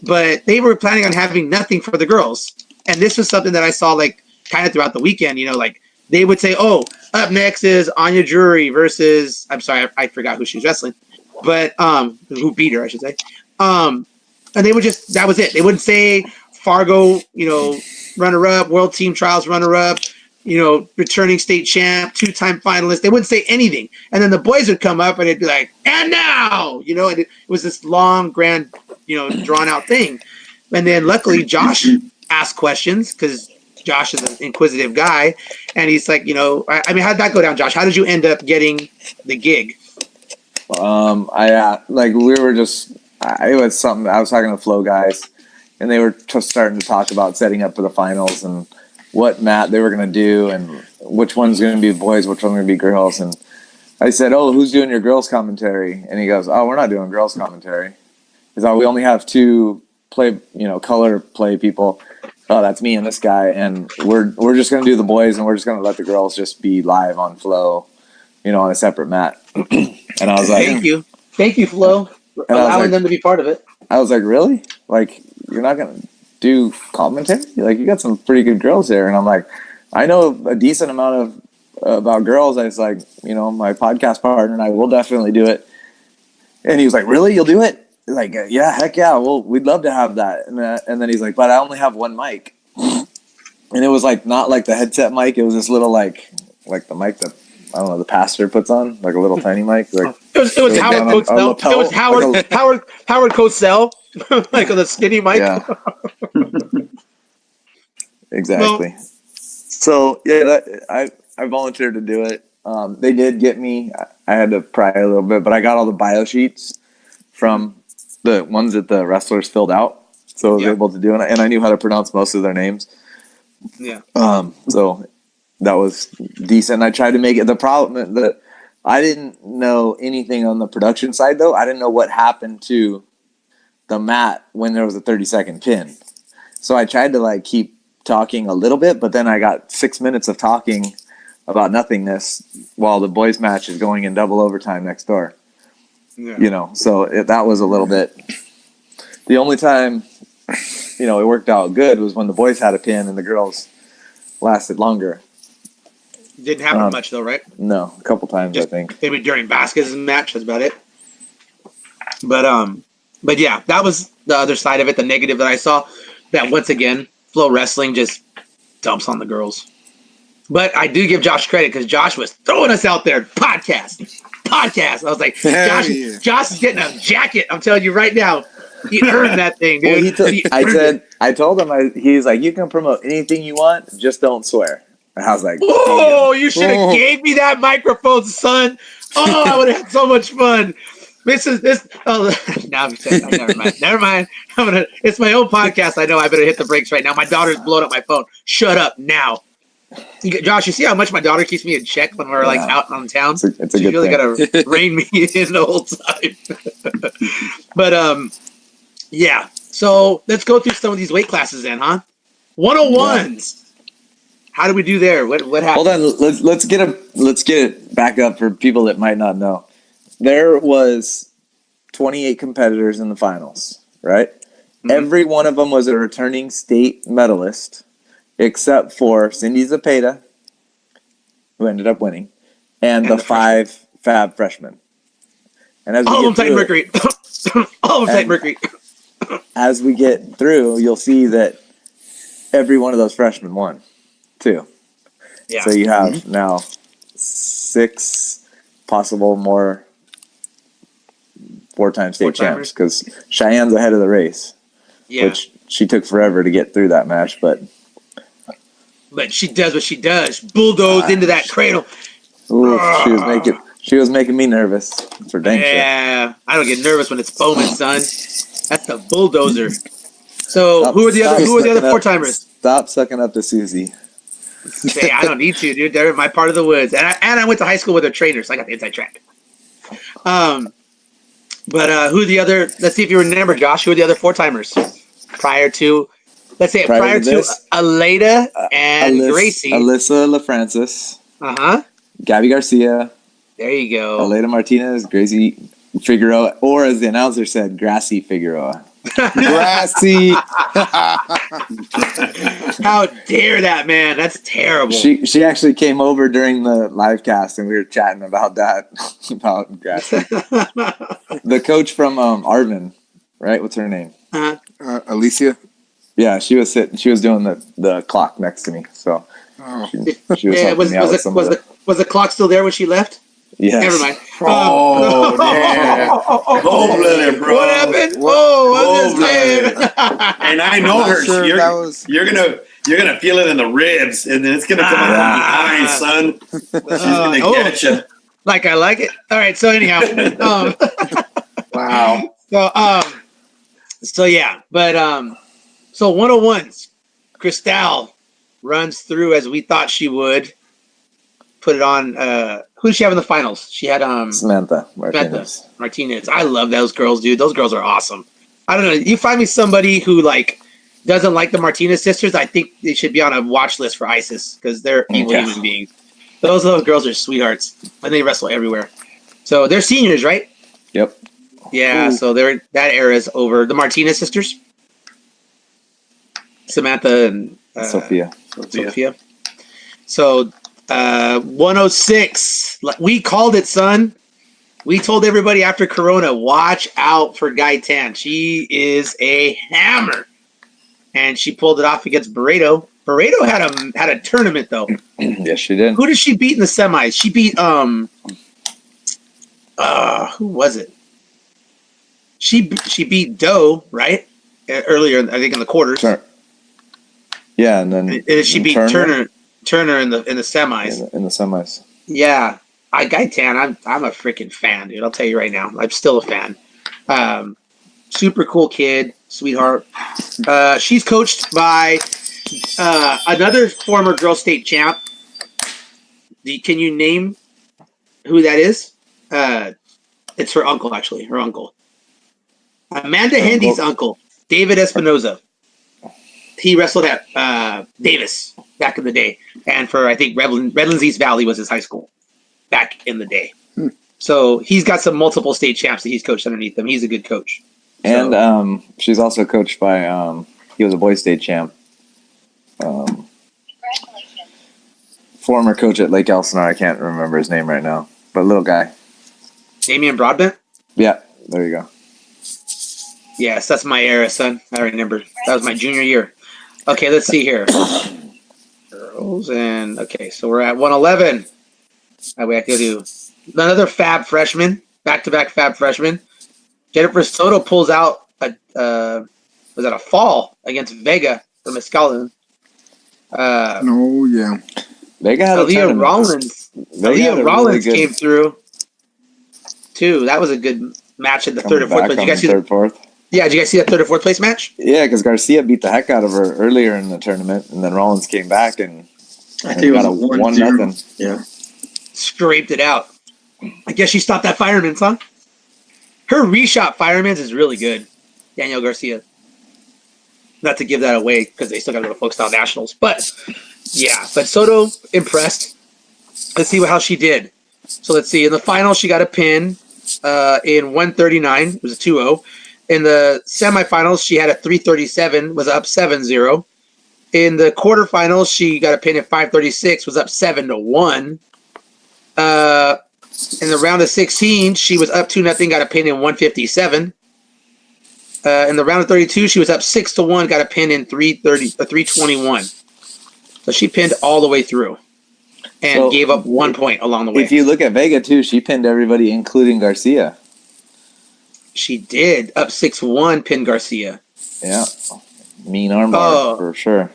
But they were planning on having nothing for the girls. And this was something that I saw kind of throughout the weekend. They would say, "Oh, up next is Anya Drury versus." I'm sorry, I forgot who she was wrestling, but who beat her, I should say. And they would that was it. They wouldn't say Fargo, runner-up, World Team Trials runner-up, returning state champ, 2-time finalist. They wouldn't say anything. And then the boys would come up and it'd be like, "And now," and it was this long, grand, drawn-out thing. And then luckily Josh asked questions because Josh is an inquisitive guy. And he's like, how'd that go down, Josh? How did you end up getting the gig? It was something. I was talking to Flow guys, and they were just starting to talk about setting up for the finals and what mat they were going to do and which one's going to be boys, which one's going to be girls. And I said, "Oh, who's doing your girls commentary?" And he goes, "Oh, we're not doing girls commentary. Because we only have two color play people. Oh, that's me and this guy, and we're just going to do the boys, and we're just going to let the girls just be live on Flow, on a separate mat." And I was like, Thank you, Flo, for allowing them to be part of it. I was like, "Really? You're not going to do commentary? You got some pretty good girls there." And I'm like, "I know a decent amount about girls." I was like, my podcast partner and I will definitely do it. And he was like, "Really? You'll do it?" Yeah, heck yeah. Well, we'd love to have that. And then he's like, "But I only have one mic." And it was not like the headset mic. It was this little like the mic that I don't know the pastor puts on, like a little tiny mic. It was Howard Cosell. It was Howard Cosell, like on the skinny mic. Yeah. Exactly. Well, so yeah, I volunteered to do it. They did get me. I had to pry a little bit, but I got all the bio sheets from the ones that the wrestlers filled out, so I was able to do it, and I knew how to pronounce most of their names. Yeah. So that was decent. I tried to make it. The problem that I didn't know anything on the production side, though. I didn't know what happened to the mat when there was a 30-second pin. So I tried to keep talking a little bit, but then I got 6 minutes of talking about nothingness while the boys match is going in double overtime next door. Yeah. So that was a little bit. The only time, it worked out good was when the boys had a pin and the girls lasted longer. Didn't happen much though, right? No, a couple times I think. Maybe during Vasquez's match, that's about it. But yeah, that was the other side of it. The negative that I saw, that once again, Flow Wrestling just dumps on the girls. But I do give Josh credit because Josh was throwing us out there. Podcast. I was like, Josh is getting a jacket. I'm telling you right now. He earned that thing, dude. Well, I told him, he's like, "You can promote anything you want, just don't swear." And I was like, "Oh, you should have gave me that microphone, son. Oh, I would have had so much fun." this. Oh, now never mind. Never mind. It's my own podcast. I know. I better hit the brakes right now. My daughter's blowing up my phone. Shut up now. Josh, you see how much my daughter keeps me in check when we're like out on town? It's a She's good really thing. gotta rein me in the whole time. But yeah. So let's go through some of these weight classes then, huh? 101s. How do we do there? What happened? Hold on, let's get it back up for people that might not know. There was 28 competitors in the finals, right? Mm-hmm. Every one of them was a returning state medalist, except for Cindy Zepeda, who ended up winning, and the 5 fab freshmen. And as all of them Titan Mercury. All of them Titan Mercury. As we get through, you'll see that every one of those freshmen won, too. Yeah. So you have now 6 possible more 4-time state champs, because Cheyenne's ahead of the race, which she took forever to get through that match, but she does what she does. Bulldoze into that cradle. Ooh, she was making me nervous. For dang sure. Yeah, I don't get nervous when it's Bowman, son. That's the bulldozer. So who are the other 4-timers? Stop sucking up to Susie. Hey, I don't need to, dude. They're in my part of the woods, and I went to high school with their trainers, so I got the inside track. But who are the other? Let's see if you remember, Josh. Who are the other 4-timers prior to? Let's say prior to Aleda and Gracie. Alyssa LaFrancis. Gabby Garcia. There you go. Aleda Martinez, Gracie Figueroa, or as the announcer said, Grassy Figueroa. Grassy. How dare that, man? That's terrible. She actually came over during the live cast, and we were chatting about that, about Grassy. The coach from Arvin, right? What's her name? Alicia. Yeah, she was doing the clock next to me, so she was helping me out with some of that. Was the clock still there when she left? Yeah. Never mind. Oh, damn. Cold-blooded, bro. What happened? I'm just saying. And I know her. Sure, you're gonna feel it in the ribs, and then it's gonna come out in the eyes, son. She's gonna get you. Like I like it. All right. So anyhow, wow. So yeah, but so 101s. Cristal runs through as we thought she would. Put it on. Who did she have in the finals? She had Samantha Martinez. I love those girls, dude. Those girls are awesome. I don't know. You find me somebody who doesn't like the Martinez sisters. I think they should be on a watch list for ISIS because they're evil human beings. Those little girls are sweethearts, and they wrestle everywhere. So they're seniors, right? Yep. Yeah. Ooh. So that era is over. The Martinez sisters, Samantha and Sophia. So 106. We called it, son. We told everybody after Corona, watch out for Gaitan. She is a hammer, and she pulled it off against Barreto. Barreto had a tournament though. Yes, she did. Who did she beat in the semis? She beat who was it? She beat Doe, right? Earlier, I think in the quarters. Yeah, and then she beat Turner in the semis. In the semis. Yeah. Gaitan, I'm a freaking fan, dude. I'll tell you right now. I'm still a fan. Super cool kid, sweetheart. She's coached by another former girl state champ. Can you name who that is? It's her uncle, actually. Her uncle. Amanda Hendy's uncle, David Espinoza. He wrestled at Davis back in the day. And for, I think, Redlands East Valley was his high school back in the day. So he's got some multiple state champs that he's coached underneath him. He's a good coach. And she's also coached by, he was a boys state champ. Former coach at Lake Elsinore. I can't remember his name right now. But little guy. Damian Broadbent? Yeah, there you go. Yes, that's my era, son. I remember. That was my junior year. Okay, let's see here. Girls and okay, so we're at 111. We have to do another fab freshman, back-to-back fab freshman. Jennifer Soto pulls out a fall against Vega from Mescalon. Vega had Aaliyah Rollins. Aaliyah Rollins came through too. That was a good match in the Coming third or fourth back place. Did on you guys the see third, fourth. Yeah, did you guys see that third or fourth place match? Yeah, because Garcia beat the heck out of her earlier in the tournament, and then Rollins came back and I think it was got a a 1-0. 1-0. Yeah. Scraped it out. I guess she stopped that fireman's, huh? Her reshot fireman's is really good. Danielle Garcia. Not to give that away because they still got to go to Folk Style Nationals. But, yeah. But Soto impressed. Let's see how she did. So let's see. In the final, she got a pin in 139. It was a 2-0. In the semifinals, she had a 337, was up 7-0. In the quarterfinals, she got a pin at 536, was up 7-1. In the round of 16, she was up 2-0, got a pin in 157. In the round of 32, she was up 6-1, got a pin in 321. So she pinned all the way through and gave up 1 point along the way. If you look at Vega too, she pinned everybody, including Garcia. She did up 6-1, pin Garcia. Yeah, mean armbar for sure.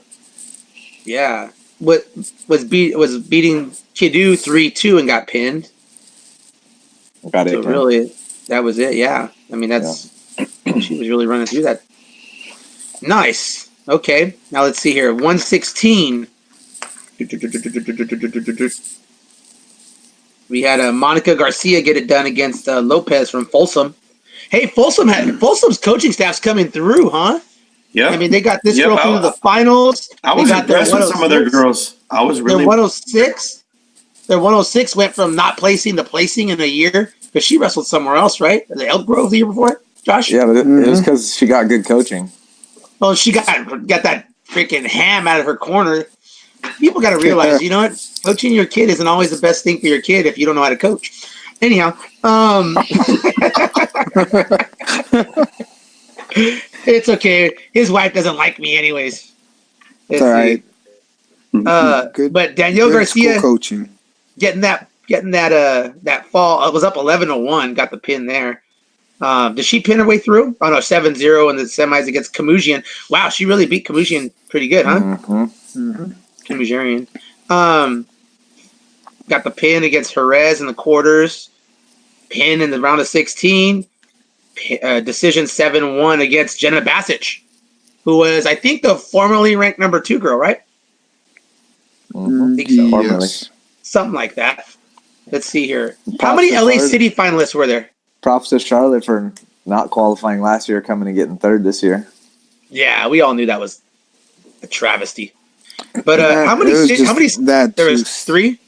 Yeah, what was beating Kidu 3-2 and got pinned. Got it. So really, that was it. Yeah, I mean that's she was really running through that. Nice. Okay, now let's see here. 116. We had Monica Garcia get it done against Lopez from Folsom. Hey, Folsom's coaching staff's coming through, huh? Yeah. I mean, they got this girl through the finals. I was impressed with some of their girls. I was really. Their 106. Their 106 went from not placing to placing in a year because she wrestled somewhere else, right? The Elk Grove the year before, Josh. Yeah, but it was because she got good coaching. Well, she got that freaking ham out of her corner. People got to realize, you know what? Coaching your kid isn't always the best thing for your kid if you don't know how to coach. Anyhow, it's okay. His wife doesn't like me anyways. It's all right. Good, but Danielle Garcia coaching, getting that fall. It was up 11-1. Got the pin there. Did she pin her way through? Oh no, 7-0 in the semis against Kamusian. Wow, she really beat Kamusian pretty good, huh? Kamusian. Got the pin against Jerez in the quarters. Pin in the round of 16. Decision 7-1 against Jenna Basic, who was, I think, the formerly ranked number 2 girl, right? I think so. Yes. Something like that. Let's see here. How many LA City finalists were there? Props to Charlotte for not qualifying last year, coming and getting third this year. Yeah, we all knew that was a travesty. But how many? There was three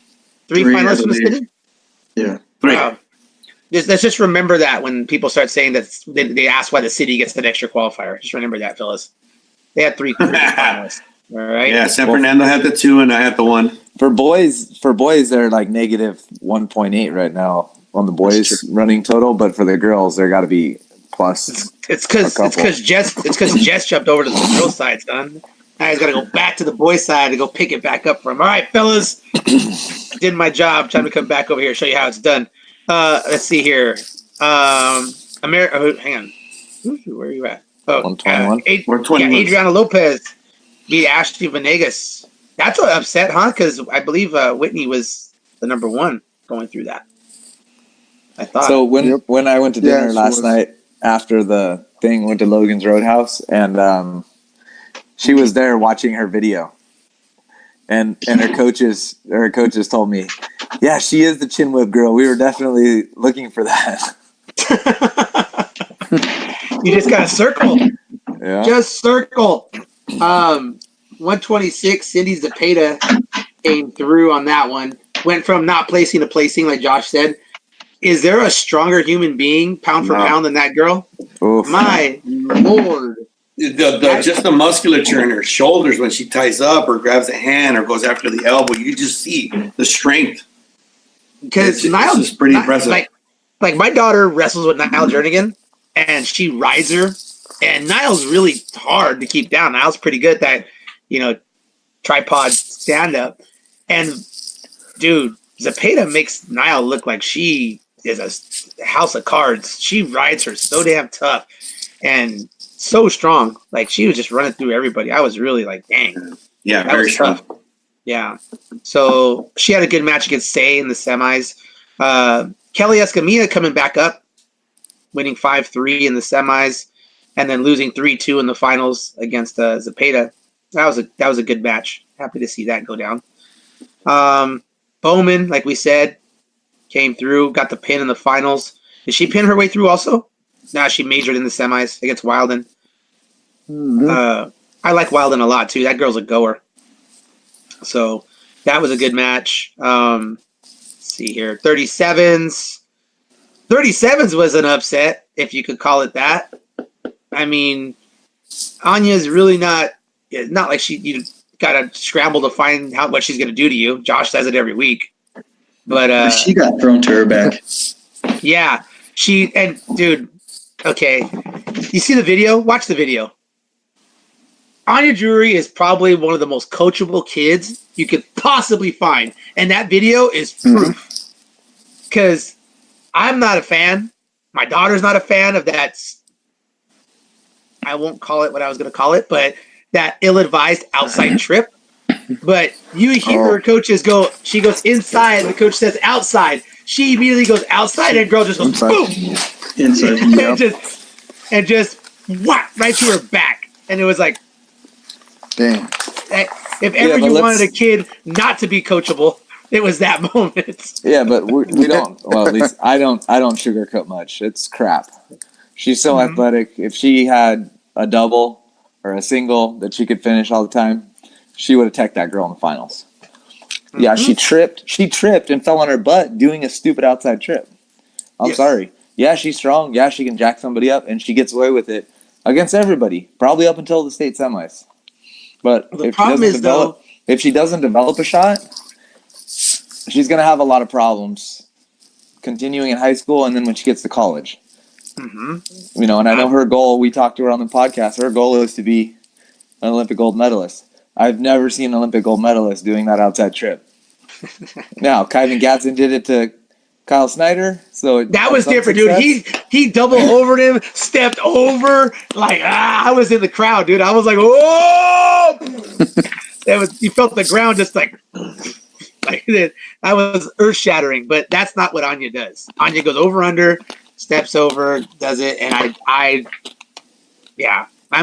finalists from the city. Yeah, 3. Wow. Let's just remember that when people start saying that they ask why the city gets an extra qualifier. Just remember that, fellas. They had 3 finalists. All right. Yeah, San Fernando had the 2 and I had the 1. For boys, they're like negative 1.8 right now on the boys running total, but for the girls, they're got to be plus. It's because Jess jumped over to the girls' side, son. Now he's got to go back to the boys' side to go pick it back up from him. All right, fellas, did my job. Time to come back over here, show you how it's done. Let's see here. Hang on. Where are you at? Oh, 121. Adriana Lopez beat Ashley Venegas. That's what upset, huh? Because I believe Whitney was the number 1 going through that. I thought. So when I went to dinner last night after the thing, went to Logan's Roadhouse, and she was there watching her video, and her coaches told me, yeah, she is the chin whip girl. We were definitely looking for that. You just got to circle. Yeah. Just circle. 126, Cindy Zepeda came through on that one. Went from not placing to placing, like Josh said. Is there a stronger human being, pound for pound, than that girl? Oof. My Lord. Just the musculature in her shoulders when she ties up or grabs a hand or goes after the elbow, you just see the strength. Because Niles is pretty impressive. Like my daughter wrestles with Niall Jernigan, and she rides her. And Niall's really hard to keep down. Niall's pretty good at that, tripod stand-up. And, dude, Zepeda makes Niall look like she is a house of cards. She rides her so damn tough and so strong. Like, she was just running through everybody. I was really like, dang. Yeah, very tough. Yeah. So she had a good match against Say in the semis. Kelly Escamilla coming back up. winning 5-3 in the semis, and then losing 3-2 in the finals against Zepeda. That was a good match. Happy to see that go down. Bowman, like we said, came through, got the pin in the finals. Did she pin her way through also? Nah, she majored in the semis against Wilden. Mhm. I like Wilden a lot too. That girl's a goer. So that was a good match. Let's see here. 37s. 37s was an upset, if you could call it that. I mean, Anya's really not like you gotta scramble to find out what she's gonna do to you. Josh says it every week. But She got thrown to her back. yeah. Dude, okay. You see the video? Watch the video. Anya Drury is probably one of the most coachable kids you could possibly find. And that video is proof. Because I'm not a fan. My daughter's not a fan of that. I won't call it what I was going to call it, but that ill-advised outside trip. But you hear her coaches go, she goes inside, the coach says outside. She immediately goes outside, and girl just goes, Inside. boom! Inside. and just whack right to her back. And it was like, Damn. if ever but you let's- wanted a kid not to be coachable, it was that moment. Yeah, but we don't. Well, at least I don't sugarcoat much. It's crap. She's so athletic. If she had a double or a single that she could finish all the time, she would have teched that girl in the finals. Yeah, she tripped. She tripped and fell on her butt doing a stupid outside trip. I'm sorry. Yeah, she's strong. Yeah, she can jack somebody up, and she gets away with it against everybody, probably up until the state semis. But The problem is, if she doesn't develop a shot, she's going to have a lot of problems continuing in high school and then when she gets to college. You know, and I know her goal, we talked to her on the podcast, her goal is to be an Olympic gold medalist. I've never seen an Olympic gold medalist doing that outside trip. Now, Kyvan Gadsden did it to Kyle Snyder, so that was different, dude. He double overed him, stepped over, like I was in the crowd, dude. I was like, whoa! You felt the ground just like that was earth shattering. But that's not what Anya does. Anya goes over under, steps over, does it, and I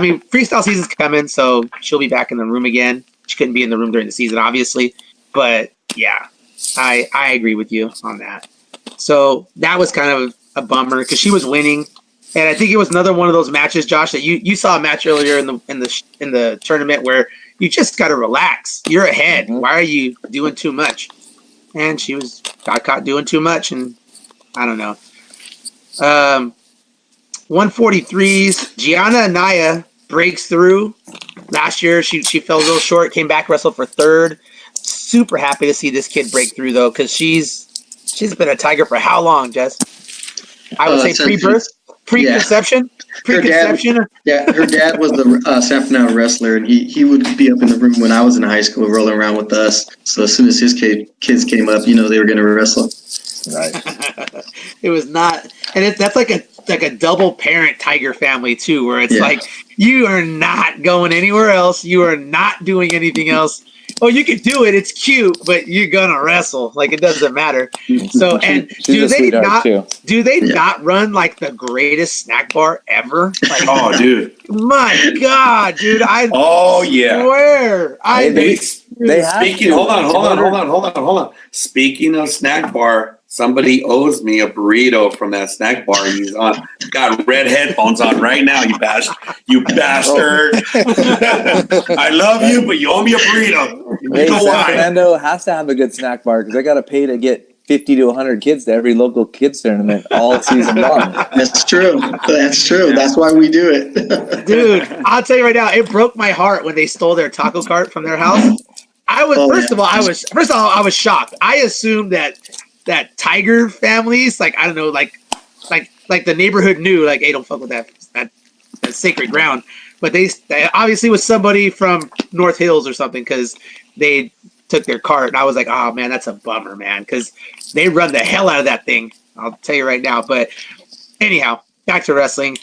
mean, freestyle season's coming, so she'll be back in the room again. She couldn't be in the room during the season, obviously, but yeah, I agree with you on that. So that was kind of a bummer because she was winning, and I think it was another one of those matches, Josh, that you saw a match earlier in the tournament where you just got to relax. You're ahead. Why are you doing too much? And she got caught doing too much, and I don't know. 143s. Gianna Anaya breaks through. Last year she fell a little short, came back, wrestled for third. Super happy to see this kid break through though, because she's been a Tiger for how long, Jess? I would say pre-birth, preconception. Her dad was the San Fernando wrestler, and he would be up in the room when I was in high school, rolling around with us. So as soon as his kids came up, they were going to wrestle. Right. It was not, and that's like a double parent Tiger family too, where it's like you are not going anywhere else, you are not doing anything else. Oh, you could do it; it's cute, but you're gonna wrestle. Like it doesn't matter. So, and do they not run like the greatest snack bar ever? Like, Oh, dude. my God, dude! Oh, yeah. Swear, They have Speaking, hold on. Speaking of snack bar, somebody owes me a burrito from that snack bar. He's got red headphones on right now. You bastard! I love you, but you owe me a burrito. You know San why? Fernando has to have a good snack bar because they got to pay to get 50 to 100 kids to every local kids tournament all season long. That's true. That's why we do it. Dude, I'll tell you right now, it broke my heart when they stole their taco cart from their house. I was shocked. I assumed that Tiger families, like, I don't know, like the neighborhood knew, like, hey, don't fuck with that sacred ground. But they obviously was somebody from North Hills or something because they took their cart. And I was like, oh man, that's a bummer, man, because they run the hell out of that thing. I'll tell you right now. But anyhow, back to wrestling.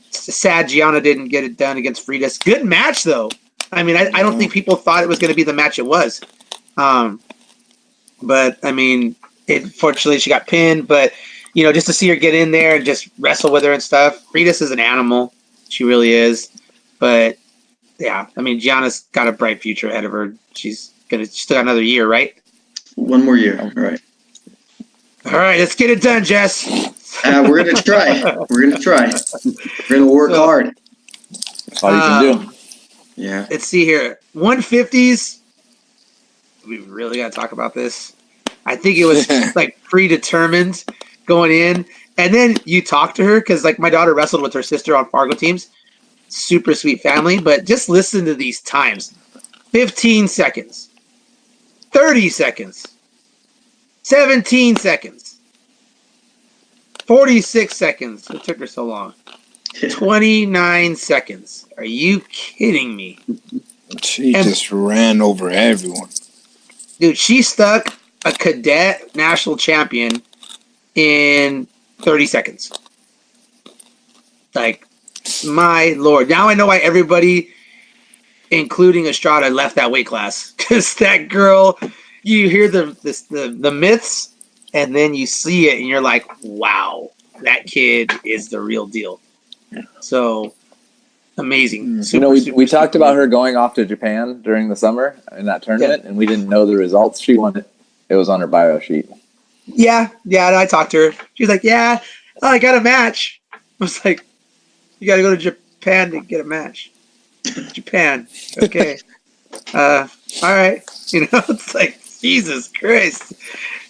Sad Gianna didn't get it done against Freitas. Good match though. I mean, I don't think people thought it was going to be the match it was. But I mean, fortunately she got pinned. But just to see her get in there and just wrestle with her and stuff. Rita's is an animal. She really is. But, yeah, I mean, Gianna's got a bright future ahead of her. She's still got another year, right? One more year. All right. All right, let's get it done, Jess. We're going to try. We're going to try. We're going to work hard. That's all you can do. Yeah. Let's see here. 150s. We really got to talk about this. I think it was like predetermined going in. And then you talk to her because, like, my daughter wrestled with her sister on Fargo teams. Super sweet family. But just listen to these times. 15 seconds. 30 seconds. 17 seconds. 46 seconds. It took her so long. 29 seconds. Are you kidding me? She just ran over everyone. Dude, she stuck a cadet national champion in 30 seconds. Like, my Lord. Now I know why everybody, including Estrada, left that weight class. Because that girl, you hear the myths, and then you see it, and you're like, wow, that kid is the real deal. So, amazing. We talked about her going off to Japan during the summer in that tournament, and we didn't know the results. She won it. It was on her bio sheet. Yeah, I talked to her. She was like, yeah, I got a match. I was like, you got to go to Japan to get a match. Japan. Okay. All right. It's like, Jesus Christ.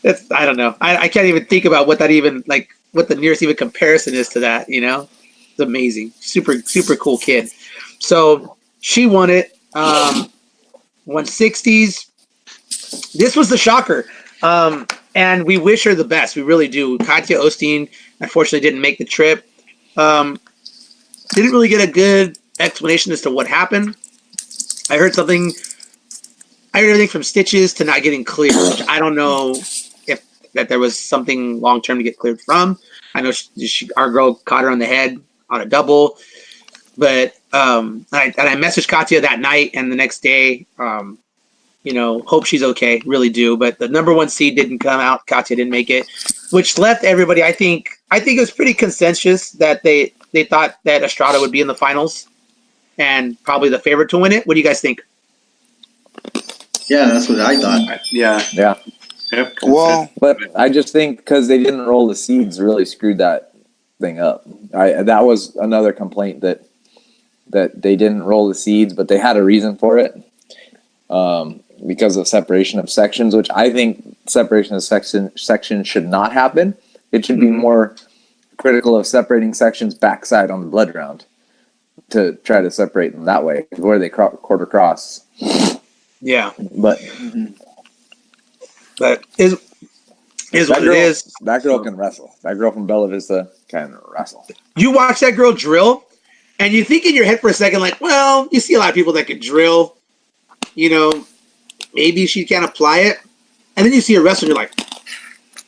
I don't know. I can't even think about what that even, like, what the nearest even comparison is to that, It's amazing. Super, super cool kid. So she won it. 160s. This was the shocker. And we wish her the best. We really do. Katya Osteen, unfortunately, didn't make the trip. Didn't really get a good explanation as to what happened. I heard everything from stitches to not getting cleared, which I don't know if that there was something long-term to get cleared from. I know our girl caught her on the head on a double. But I messaged Katya that night and the next day, hope she's okay, really do. But the number one seed didn't come out. Katya didn't make it, which left everybody, I think it was pretty consensus that they thought that Estrada would be in the finals and probably the favorite to win it. What do you guys think? Yeah, that's what I thought. Yeah. Yep. Well, but I just think because they didn't roll the seeds really screwed that thing up. That was another complaint that they didn't roll the seeds, but they had a reason for it because of separation of sections, which I think separation of sections should not happen. It should be more critical of separating sections backside on the blood round to try to separate them that way, where they quarter cross. Yeah, but is what it is. That girl can wrestle. That girl from Bella Vista can wrestle. You watch that girl drill, and you think in your head for a second, like, well, you see a lot of people that could drill. Maybe she can't apply it. And then you see her wrestle, and you're like,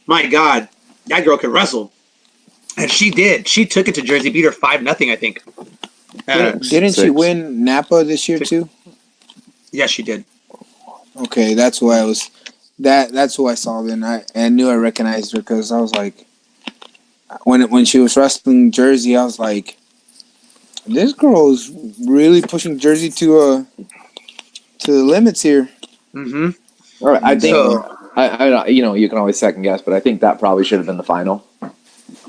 my God, that girl can wrestle. And she did. She took it to Jersey, beat her 5-0, I think. Didn't she win Napa this year too? Yes, she did. Okay, that's why I was. That's who I saw then. I knew I recognized her because I was like, when she was wrestling Jersey, I was like, this girl is really pushing Jersey to the limits here. Mm-hmm. All right, I think I you can always second guess, but I think that probably should have been the final.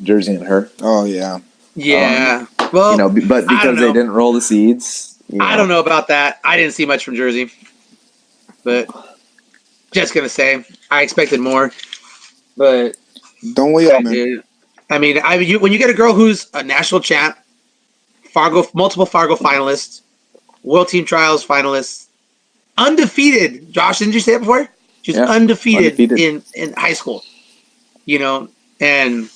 Jersey and her. Oh yeah. Yeah. Well, but because they didn't roll the seeds. I don't know about that. I didn't see much from Jersey, but just gonna say I expected more. But don't we all, man? I mean, when you get a girl who's a national champ, multiple Fargo finalists, World Team Trials finalists, undefeated. Josh, didn't you say it before? She's undefeated in high school. And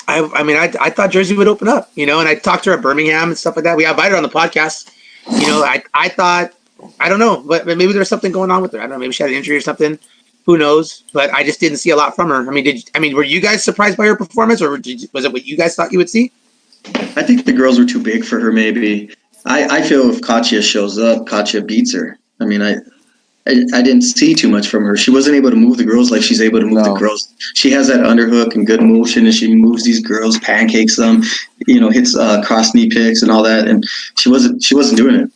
I thought Jersey would open up, and I talked to her at Birmingham and stuff like that. We invited her on the podcast. I thought, I don't know, but maybe there's something going on with her. I don't know. Maybe she had an injury or something. Who knows? But I just didn't see a lot from her. Were you guys surprised by her performance, or was it what you guys thought you would see? I think the girls were too big for her, maybe. I feel if Katya shows up, Katya beats her. I didn't see too much from her. She wasn't able to move the girls like she's able to move the girls. She has that underhook and good motion, and she moves these girls, pancakes them, hits cross knee picks and all that. And she wasn't doing it.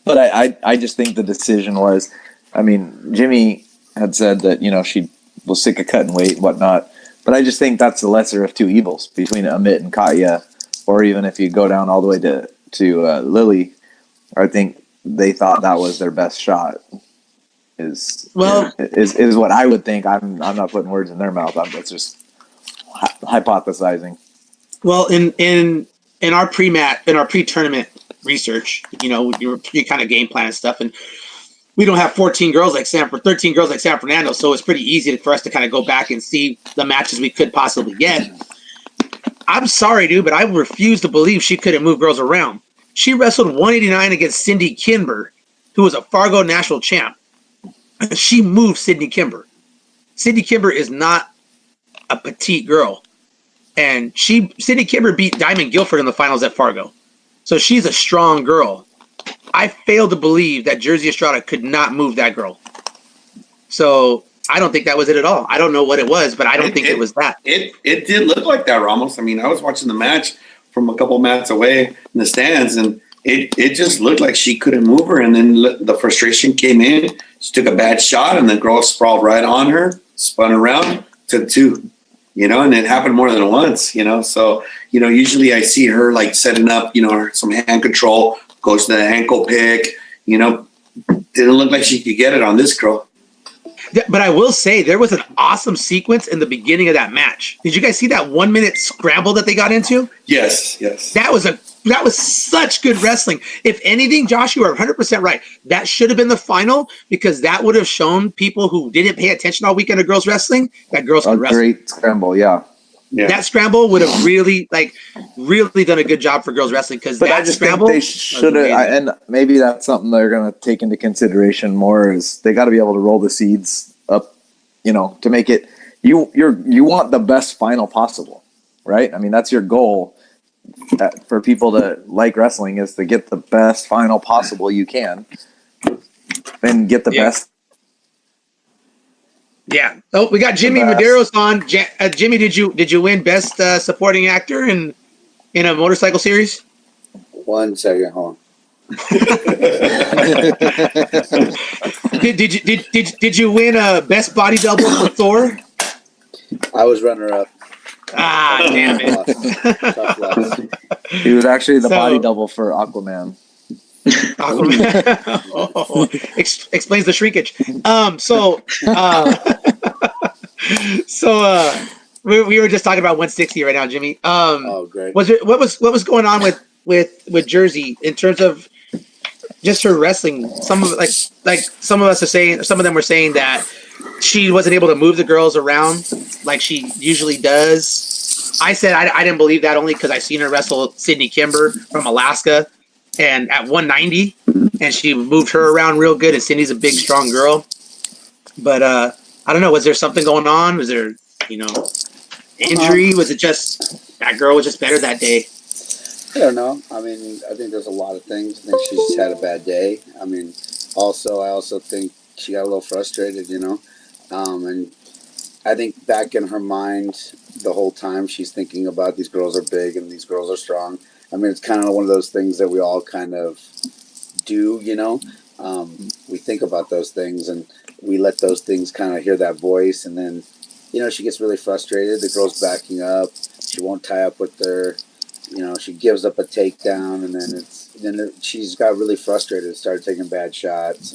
But I just think the decision was, I mean, Jimmie had said that she was sick of cutting weight and whatnot. But I just think that's the lesser of two evils between Amit and Katya, or even if you go down all the way to Lily. I think they thought that was their best shot. Is what I would think. I'm not putting words in their mouth. That's just hypothesizing. Well, in our pre-tournament research, you kind of game plan and stuff, and we don't have 13 girls like San Fernando, so it's pretty easy for us to kind of go back and see the matches we could possibly get. I'm sorry, dude, but I refuse to believe she couldn't move girls around. She wrestled 189 against Cindy Kimber, who was a Fargo national champ. She moved Cindy Kimber. Cindy Kimber is not a petite girl. And Cindy Kimber beat Diamond Guilford in the finals at Fargo. So she's a strong girl. I fail to believe that Jersey Estrada could not move that girl. So I don't think that was it at all. I don't know what it was, but I don't think it was that. It did look like that, Ramos. I mean, I was watching the match from a couple mats away in the stands, and it just looked like she couldn't move her. And then the frustration came in. She took a bad shot, and the girl sprawled right on her, spun around, took two. And it happened more than once, So, usually I see her like setting up, some hand control, goes to the ankle pick, didn't look like she could get it on this girl. But I will say there was an awesome sequence in the beginning of that match. Did you guys see that 1 minute scramble that they got into? Yes. That was such good wrestling. If anything, Josh, you are 100% right. That should have been the final because that would have shown people who didn't pay attention all weekend to girls wrestling that girls can wrestle. Great scramble, yeah. That scramble would have really done a good job for girls wrestling because that I just scramble. Think they should have, and maybe that's something they're going to take into consideration more. Is they got to be able to roll the seeds up, to make it. You want the best final possible, right? I mean, that's your goal for people to like wrestling is to get the best final possible you can, and get the best. Yeah. Oh, we got Jimmie Medeiros on. Jimmie, did you win Best Supporting Actor in a motorcycle series? 1 second, hold on. Did you win Best Body Double for Thor? I was runner up. Ah, damn it! Tough loss. He was actually the body double for Aquaman. Explains the shrinkage. We were just talking about 160 right now, Jimmie. Oh, great. What was going on with Jersey in terms of just her wrestling? Some of some of them were saying that she wasn't able to move the girls around like she usually does. I said I didn't believe that only because I seen her wrestle Cindy Kimber from Alaska. And at 190, and she moved her around real good. And Cindy's a big, strong girl. But I don't know. Was there something going on? Was there, injury? Was it just that girl was just better that day? I don't know. I mean, I think there's a lot of things. I think she just had a bad day. I mean, I also think she got a little frustrated, and I think back in her mind the whole time she's thinking about these girls are big and these girls are strong. I mean, it's kind of one of those things that we all kind of do, we think about those things and we let those things kind of hear that voice. And then, she gets really frustrated. The girl's backing up. She won't tie up with her. She gives up a takedown. And then she's got really frustrated, started taking bad shots.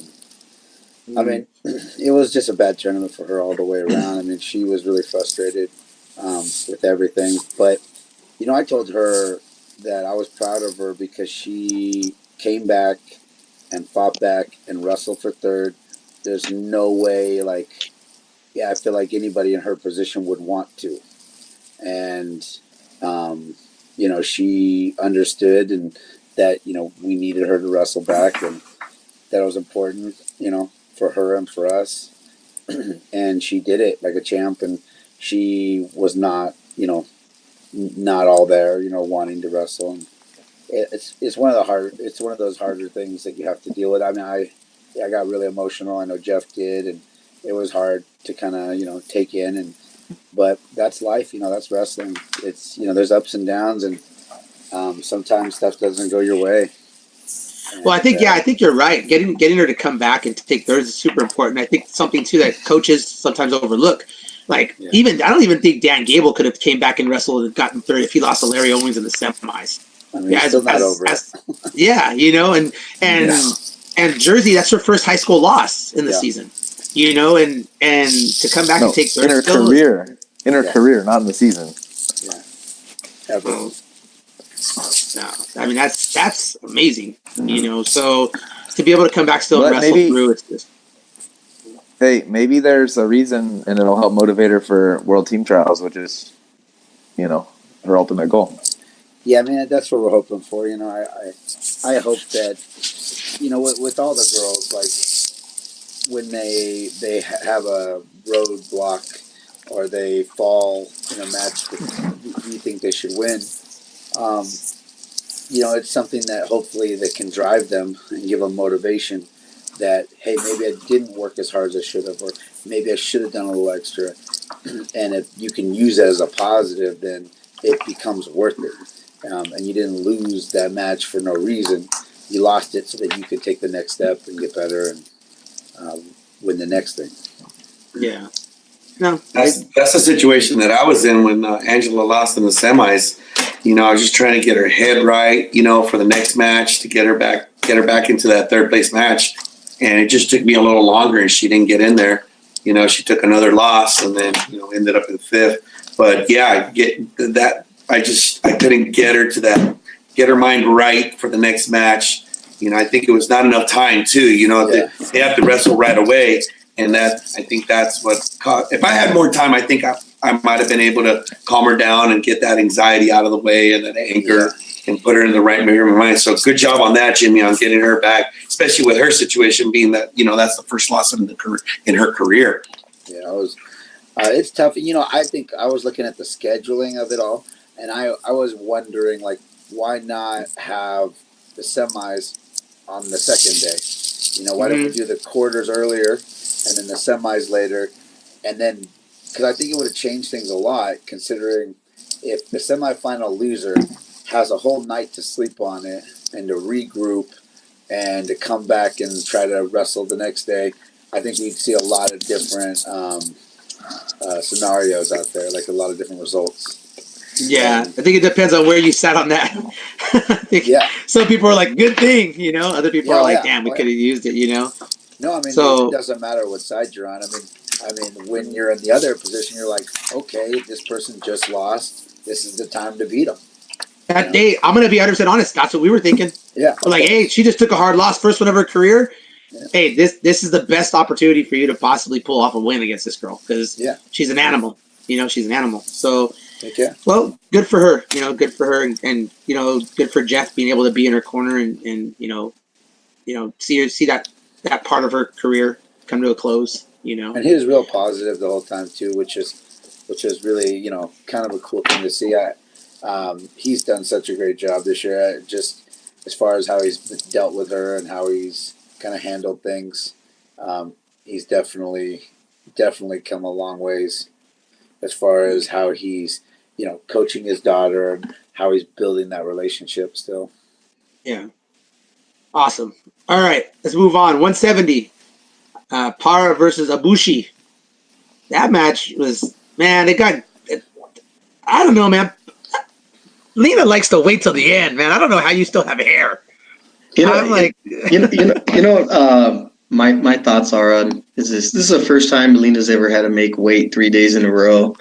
And, I mean, it was just a bad tournament for her all the way around. I mean, she was really frustrated with everything. But, I told her that I was proud of her because she came back and fought back and wrestled for third. There's no way, I feel like anybody in her position would want to. And, she understood and that, we needed her to wrestle back and that it was important, for her and for us. And she did it like a champ and she was not, not all there, wanting to wrestle. And it's one of those harder things that you have to deal with. I mean, I got really emotional. I know Jeff did, and it was hard to kind of take in. But that's life. That's wrestling. It's there's ups and downs, and sometimes stuff doesn't go your way. Well, I think you're right. Getting her to come back and take theirs is super important. I think something too that coaches sometimes overlook. Like I don't even think Dan Gable could have came back and wrestled and gotten third if he lost to Larry Owens in the semis. I mean, he's still not over it. Yeah, and Jersey, that's her first high school loss in the season. And to come back and take third in her career, not in the season. Yeah, ever. No, I mean that's amazing. So to be able to come back still and wrestle through, it's just. Hey, maybe there's a reason, and it'll help motivate her for World Team Trials, which is, her ultimate goal. Yeah, I mean that's what we're hoping for. I hope that with all the girls, like when they have a roadblock or they fall in a match that we think they should win. It's something that hopefully that can drive them and give them motivation that, hey, maybe I didn't work as hard as I should have, or maybe I should have done a little extra. And if you can use that as a positive, then it becomes worth it. And you didn't lose that match for no reason. You lost it so that you could take the next step and get better and win the next thing. Yeah. No, that's the situation that I was in when Angela lost in the semis. I was just trying to get her head right, for the next match to get her back into that third place match, and it just took me a little longer, and she didn't get in there. She took another loss, and then ended up in fifth. But yeah, I couldn't get her to that, get her mind right for the next match. I think it was not enough time too. They have to wrestle right away. And I think that's what if I had more time, I think I might have been able to calm her down and get that anxiety out of the way and that anger and put her in the right mirror of mind. So good job on that, Jimmie, on getting her back, especially with her situation being that, that's the first loss in her career. Yeah, it's tough. I think I was looking at the scheduling of it all, and I was wondering, like, why not have the semis on the second day? Why don't we do the quarters earlier and then the semis later, and then because I think it would have changed things a lot, considering if the semifinal loser has a whole night to sleep on it and to regroup and to come back and try to wrestle the next day, I think we'd see a lot of different scenarios out there, like a lot of different results. Yeah, I think it depends on where you sat on that. I think some people are like, good thing, Other people are like, damn, we could have used it, No, I mean, it doesn't matter what side you're on. I mean, when you're in the other position, you're like, okay, this person just lost. This is the time to beat them. That day, I'm going to be 100% honest. That's what we were thinking. Yeah. We're like, hey, she just took a hard loss, first one of her career. Yeah. Hey, this is the best opportunity for you to possibly pull off a win against this girl because she's an animal. She's an animal. So, well, good for her. Good for her, and good for Jeff being able to be in her corner and see that part of her career come to a close. And he was real positive the whole time too, which is really kind of a cool thing to see. He's done such a great job this year, just as far as how he's dealt with her and how he's kind of handled things. He's definitely come a long ways as far as how he's coaching his daughter and how he's building that relationship still. Yeah. Awesome. All right, let's move on. 170. Para versus Ibushi. That match was, man, I don't know, man. Lena likes to wait till the end, man. I don't know how you still have hair. My thoughts are on this is the first time Lena's ever had to make weight 3 days in a row.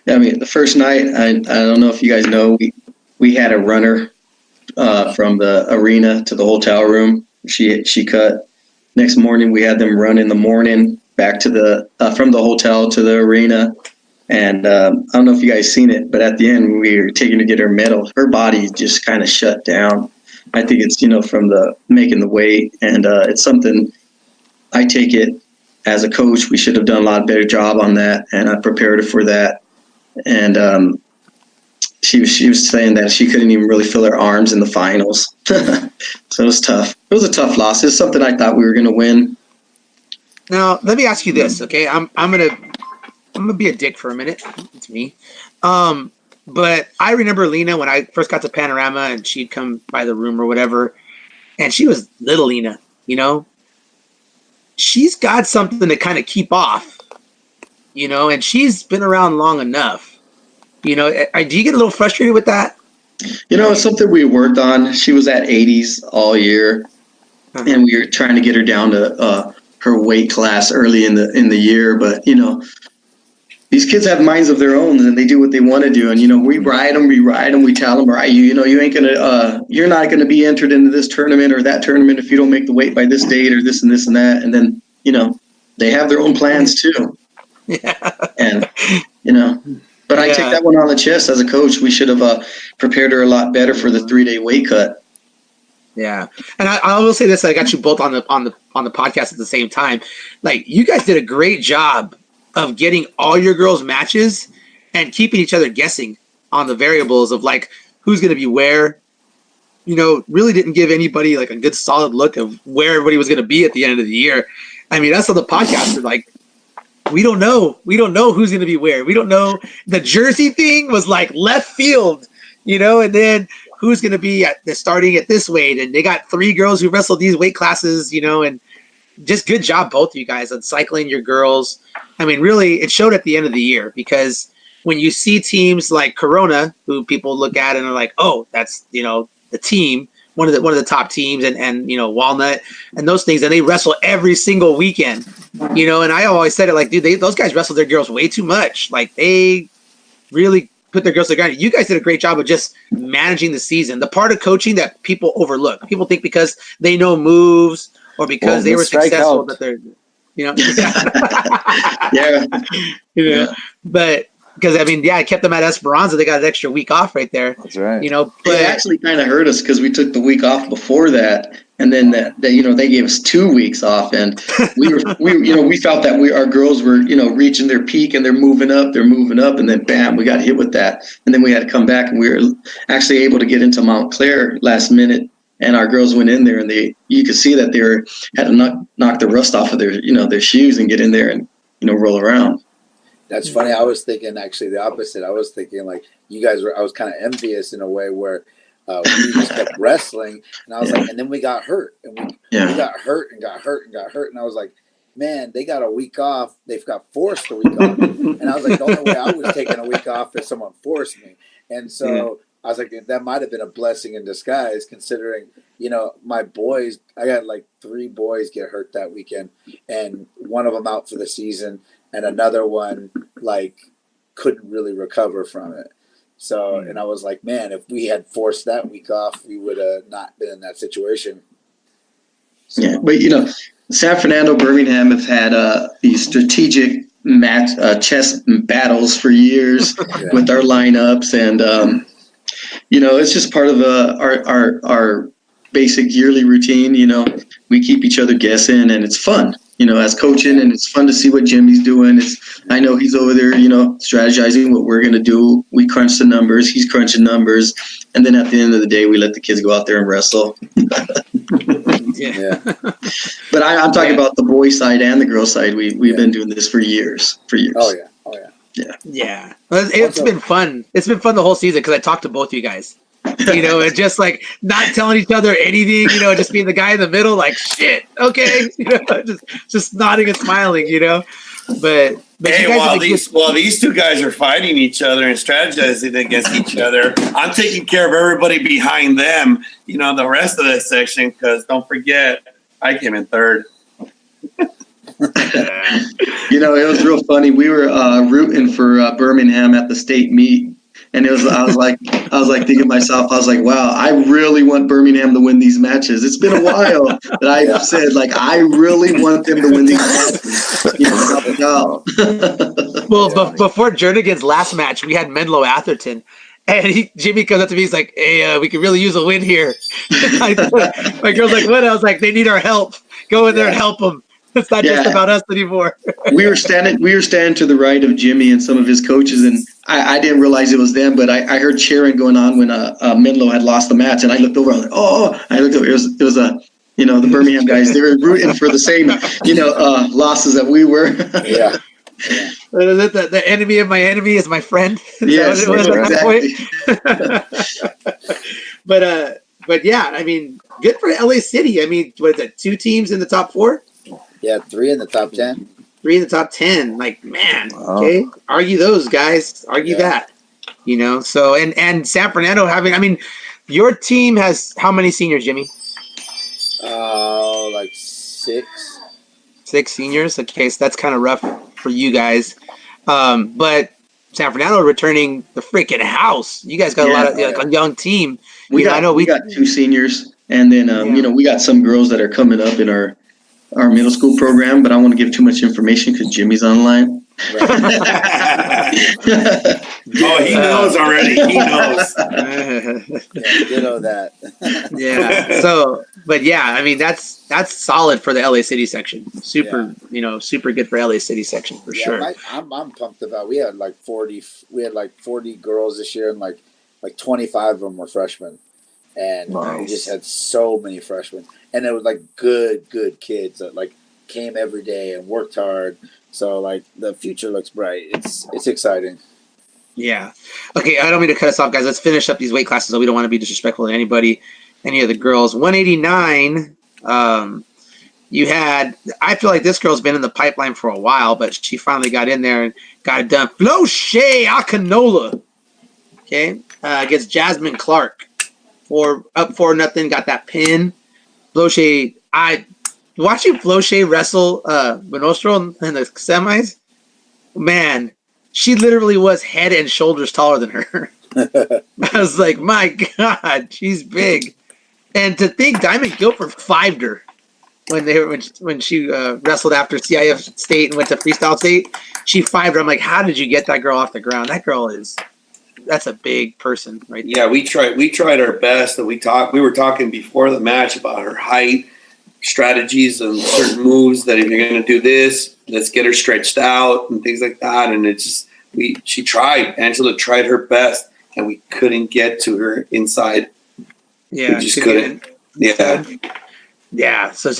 I mean, the first night, I don't know if you guys know, we had a runner from the arena to the hotel room. She cut. Next morning, we had them run in the morning back to from the hotel to the arena. And I don't know if you guys seen it, but at the end, we were taking to get her medal. Her body just kind of shut down. I think it's, from the making the weight. And it's something I take it as a coach. We should have done a lot better job on that. And I prepared her for that. And she was saying that she couldn't even really feel her arms in the finals. So it was tough. It was a tough loss. It was something I thought we were going to win. Now, let me ask you this, okay? I'm gonna be a dick for a minute. It's me. But I remember Lena when I first got to Panorama and she'd come by the room or whatever, and she was little Lena, you know? She's got something to kind of keep off, you know, and she's been around long enough. You know, do you get a little frustrated with that? You know, it's something we worked on. She was at 80s all year, and we were trying to get her down to her weight class early in the year. But, you know, these kids have minds of their own, and they do what they want to do. And, you know, we ride them, we tell them, all right, you know, you ain't going to, you're not going to be entered into this tournament or that tournament if you don't make the weight by this date or this and this and that. And then, you know, they have their own plans too. Yeah. And, you know, but I take that one on the chest as a coach. We should have prepared her a lot better for the 3-day weight cut. Yeah, and I will say this: I got you both on the podcast at the same time. Like, you guys did a great job of getting all your girls' matches and keeping each other guessing on the variables of like who's going to be where. You know, really didn't give anybody like a good solid look of where everybody was going to be at the end of the year. I mean, that's on the podcast. Like, we don't know. We don't know who's going to be where. We don't know. The jersey thing was like left field, you know, and then who's going to be starting at this weight. And they got 3 girls who wrestled these weight classes, you know, and just good job, both of you guys, on cycling your girls. I mean, really, it showed at the end of the year, because when you see teams like Corona, who people look at and are like, oh, that's, you know, the team, one of the top teams, and you know, Walnut and those things, and they wrestle every single weekend, you know. And I always said it like, dude, those guys wrestle their girls way too much. Like, they really put their girls to the ground. You guys did a great job of just managing the season. The part of coaching that people overlook. People think because they know moves or because they were successful that they're, you know, you know, but. Because, I mean, I kept them at Esperanza. They got an extra week off right there. That's right. You know, but it actually kind of hurt us because we took the week off before that, and then that you know, they gave us 2 weeks off, and we felt that our girls were, you know, reaching their peak and they're moving up, and then bam, we got hit with that, and then we had to come back, and we were actually able to get into Montclair last minute, and our girls went in there, and you could see that had to knock the rust off of their shoes and get in there and, you know, roll around. That's funny. I was thinking actually the opposite. I was thinking like you guys were. I was kind of envious in a way where we just kept wrestling, and I was like, and then we got hurt, and we got hurt and got hurt and got hurt, and I was like, man, they got a week off. They've got forced a week off, and I was like, the only way I was taking a week off is someone forced me, and so I was like, that might have been a blessing in disguise, considering, you know, my boys. I got like 3 boys get hurt that weekend, and one of them out for the season. And another one, like, couldn't really recover from it. So, and I was like, man, if we had forced that week off, we would have not been in that situation. So. Yeah, but, you know, San Fernando, Birmingham have had these strategic chess battles for years with our lineups. And, you know, it's just part of our basic yearly routine. You know, we keep each other guessing, and it's fun. You know, as coaching, and it's fun to see what Jimmie's doing. I know he's over there, you know, strategizing what we're going to do. We crunch the numbers. He's crunching numbers. And then at the end of the day, we let the kids go out there and wrestle. Yeah. But I'm talking about the boy side and the girl side. We've been doing this for years. Oh, yeah. Yeah. It's been fun. It's been fun the whole season because I talked to both you guys. You know, and just like not telling each other anything, you know, just being the guy in the middle, like, shit, okay, you know, just nodding and smiling, you know. But hey, while these 2 guys are fighting each other and strategizing against each other, I'm taking care of everybody behind them, you know, the rest of this section, because don't forget, I came in 3rd. You know, it was real funny. We were rooting for Birmingham at the state meet. And I was like thinking to myself, I was like, wow, I really want Birmingham to win these matches. It's been a while that I've said, like, I really want them to win these matches. You know, well, before Jernigan's last match, we had Menlo Atherton. And Jimmie comes up to me, he's like, hey, we could really use a win here. My girl's like, what? I was like, they need our help. Go in there and help them. It's not just about us anymore. We were standing to the right of Jimmie and some of his coaches, and I didn't realize it was them, but I heard cheering going on when Menlo had lost the match, and I looked over. I was like, oh! I looked over. It was the Birmingham guys. They were rooting for the same losses that we were. Yeah. The enemy of my enemy is my friend. Yes, exactly. But yeah, I mean, good for LA City. I mean, what is it? 2 teams in the top 4? Yeah, 3 in the top 10. 3 in the top 10. Like, man, okay. Argue those guys. Argue that. So and San Fernando having. I mean, your team has how many seniors, Jimmie? Like 6. 6 seniors. Okay, so that's kind of rough for you guys. But San Fernando returning the freaking house. You guys got a lot of a young team. We got 2 seniors, and then we got some girls that are coming up in our middle school program. But I don't want to give too much information because Jimmie's online. Oh, he knows already. He knows. Ditto that. Yeah. So, but yeah, I mean that's solid for the LA City section. Super, super good for LA City section for sure. I'm pumped about. We had like 40 girls this year, and like 25 of them were freshmen, and we just had so many freshmen, and it was like good kids that like came every day and worked hard. So like the future looks bright. It's exciting. Yeah. Okay, I don't mean to cut us off, guys. Let's finish up these weight classes so we don't want to be disrespectful to anybody, any of the girls. 189, you had, I feel like this girl's been in the pipeline for a while, but she finally got in there and got it done. Floche Akinola, okay, against Jasmine Clark. Up 4-0, got that pin. Floche, watching Floche wrestle Monroe in the semis, man, she literally was head and shoulders taller than her. I was like, my God, she's big. And to think Diamond Guilford 5'd her when she wrestled after CIF State and went to Freestyle State. She 5'd her. I'm like, how did you get that girl off the ground? That girl that's a big person, right there. Yeah, we tried our best. We were talking before the match about her height, strategies, and certain moves that if you're going to do this, let's get her stretched out and things like that. And it just she tried. Angela tried her best, and we couldn't get to her inside. Yeah, we just couldn't. Yeah. Yeah, so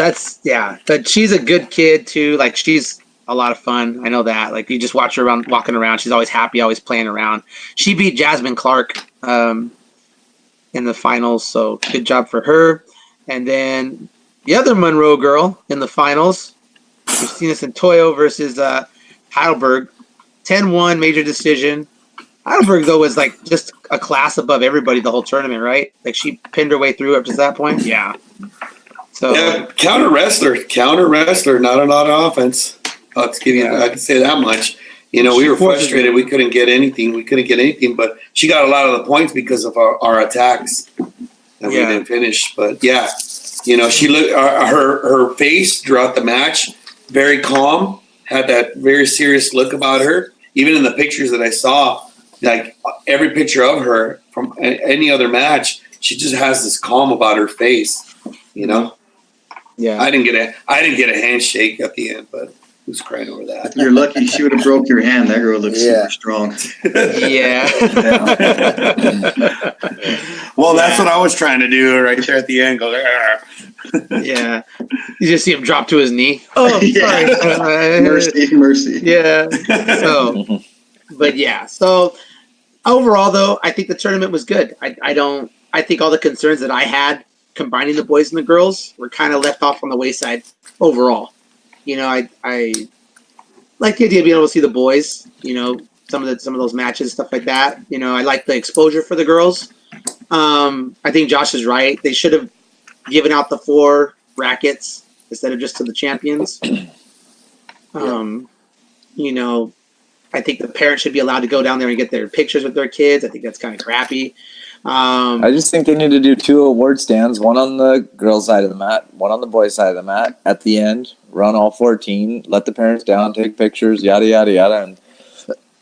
but she's a good kid too. Like she's a lot of fun. I know that. Like you just watch her walking around. She's always happy, always playing around. She beat Jasmine Clark in the finals, so good job for her. And then the other Monroe girl in the finals, Christina Santoyo versus Heidelberg, 10-1 major decision. Heidelberg though was like just a class above everybody the whole tournament, right? Like she pinned her way through up to that point. Yeah. So counter wrestler, not a lot of offense. I can say that much. We were frustrated. We couldn't get anything. But she got a lot of the points because of our attacks, and we didn't finish. But yeah, she looked her face throughout the match very calm, had that very serious look about her. Even in the pictures that I saw, like every picture of her from any other match, she just has this calm about her face. Yeah. I didn't get a handshake at the end, but who's crying over that? You're lucky. She would have broke your hand. That girl looks super strong. Yeah. Well, that's what I was trying to do right there at the end. Go there. Yeah. You just see him drop to his knee. Oh, sorry. Mercy. Yeah. So, but yeah. So overall, though, I think the tournament was good. I think all the concerns that I had combining the boys and the girls were kind of left off on the wayside overall. I like the idea of being able to see the boys, some of those matches, stuff like that. I like the exposure for the girls. I think Josh is right. They should have given out the 4 brackets instead of just to the champions. I think the parents should be allowed to go down there and get their pictures with their kids. I think that's kind of crappy. I just think they need to do 2 award stands, one on the girls' side of the mat, one on the boys' side of the mat. At the end, run all 14, let the parents down, take pictures, yada, yada, yada. And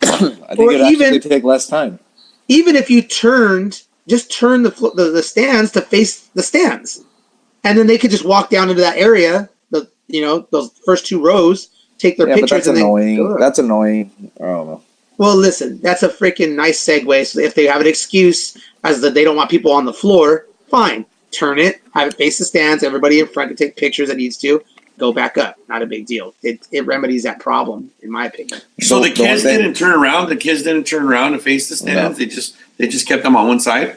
I think it actually take less time. Even if you turn the stands to face the stands. And then they could just walk down into that area, the those first 2 rows, take their Yeah, but pictures, that's and annoying. then go. That's annoying. I don't know. Well, listen, that's a freaking nice segue. So if they have an excuse as that they don't want people on the floor, fine. Turn it, have it face the stands. Everybody in front can take pictures that needs to. Go back up. Not a big deal. It remedies that problem, in my opinion. So the kids one thing- didn't turn around. The kids didn't turn around to face the stands. No. They just kept them on one side.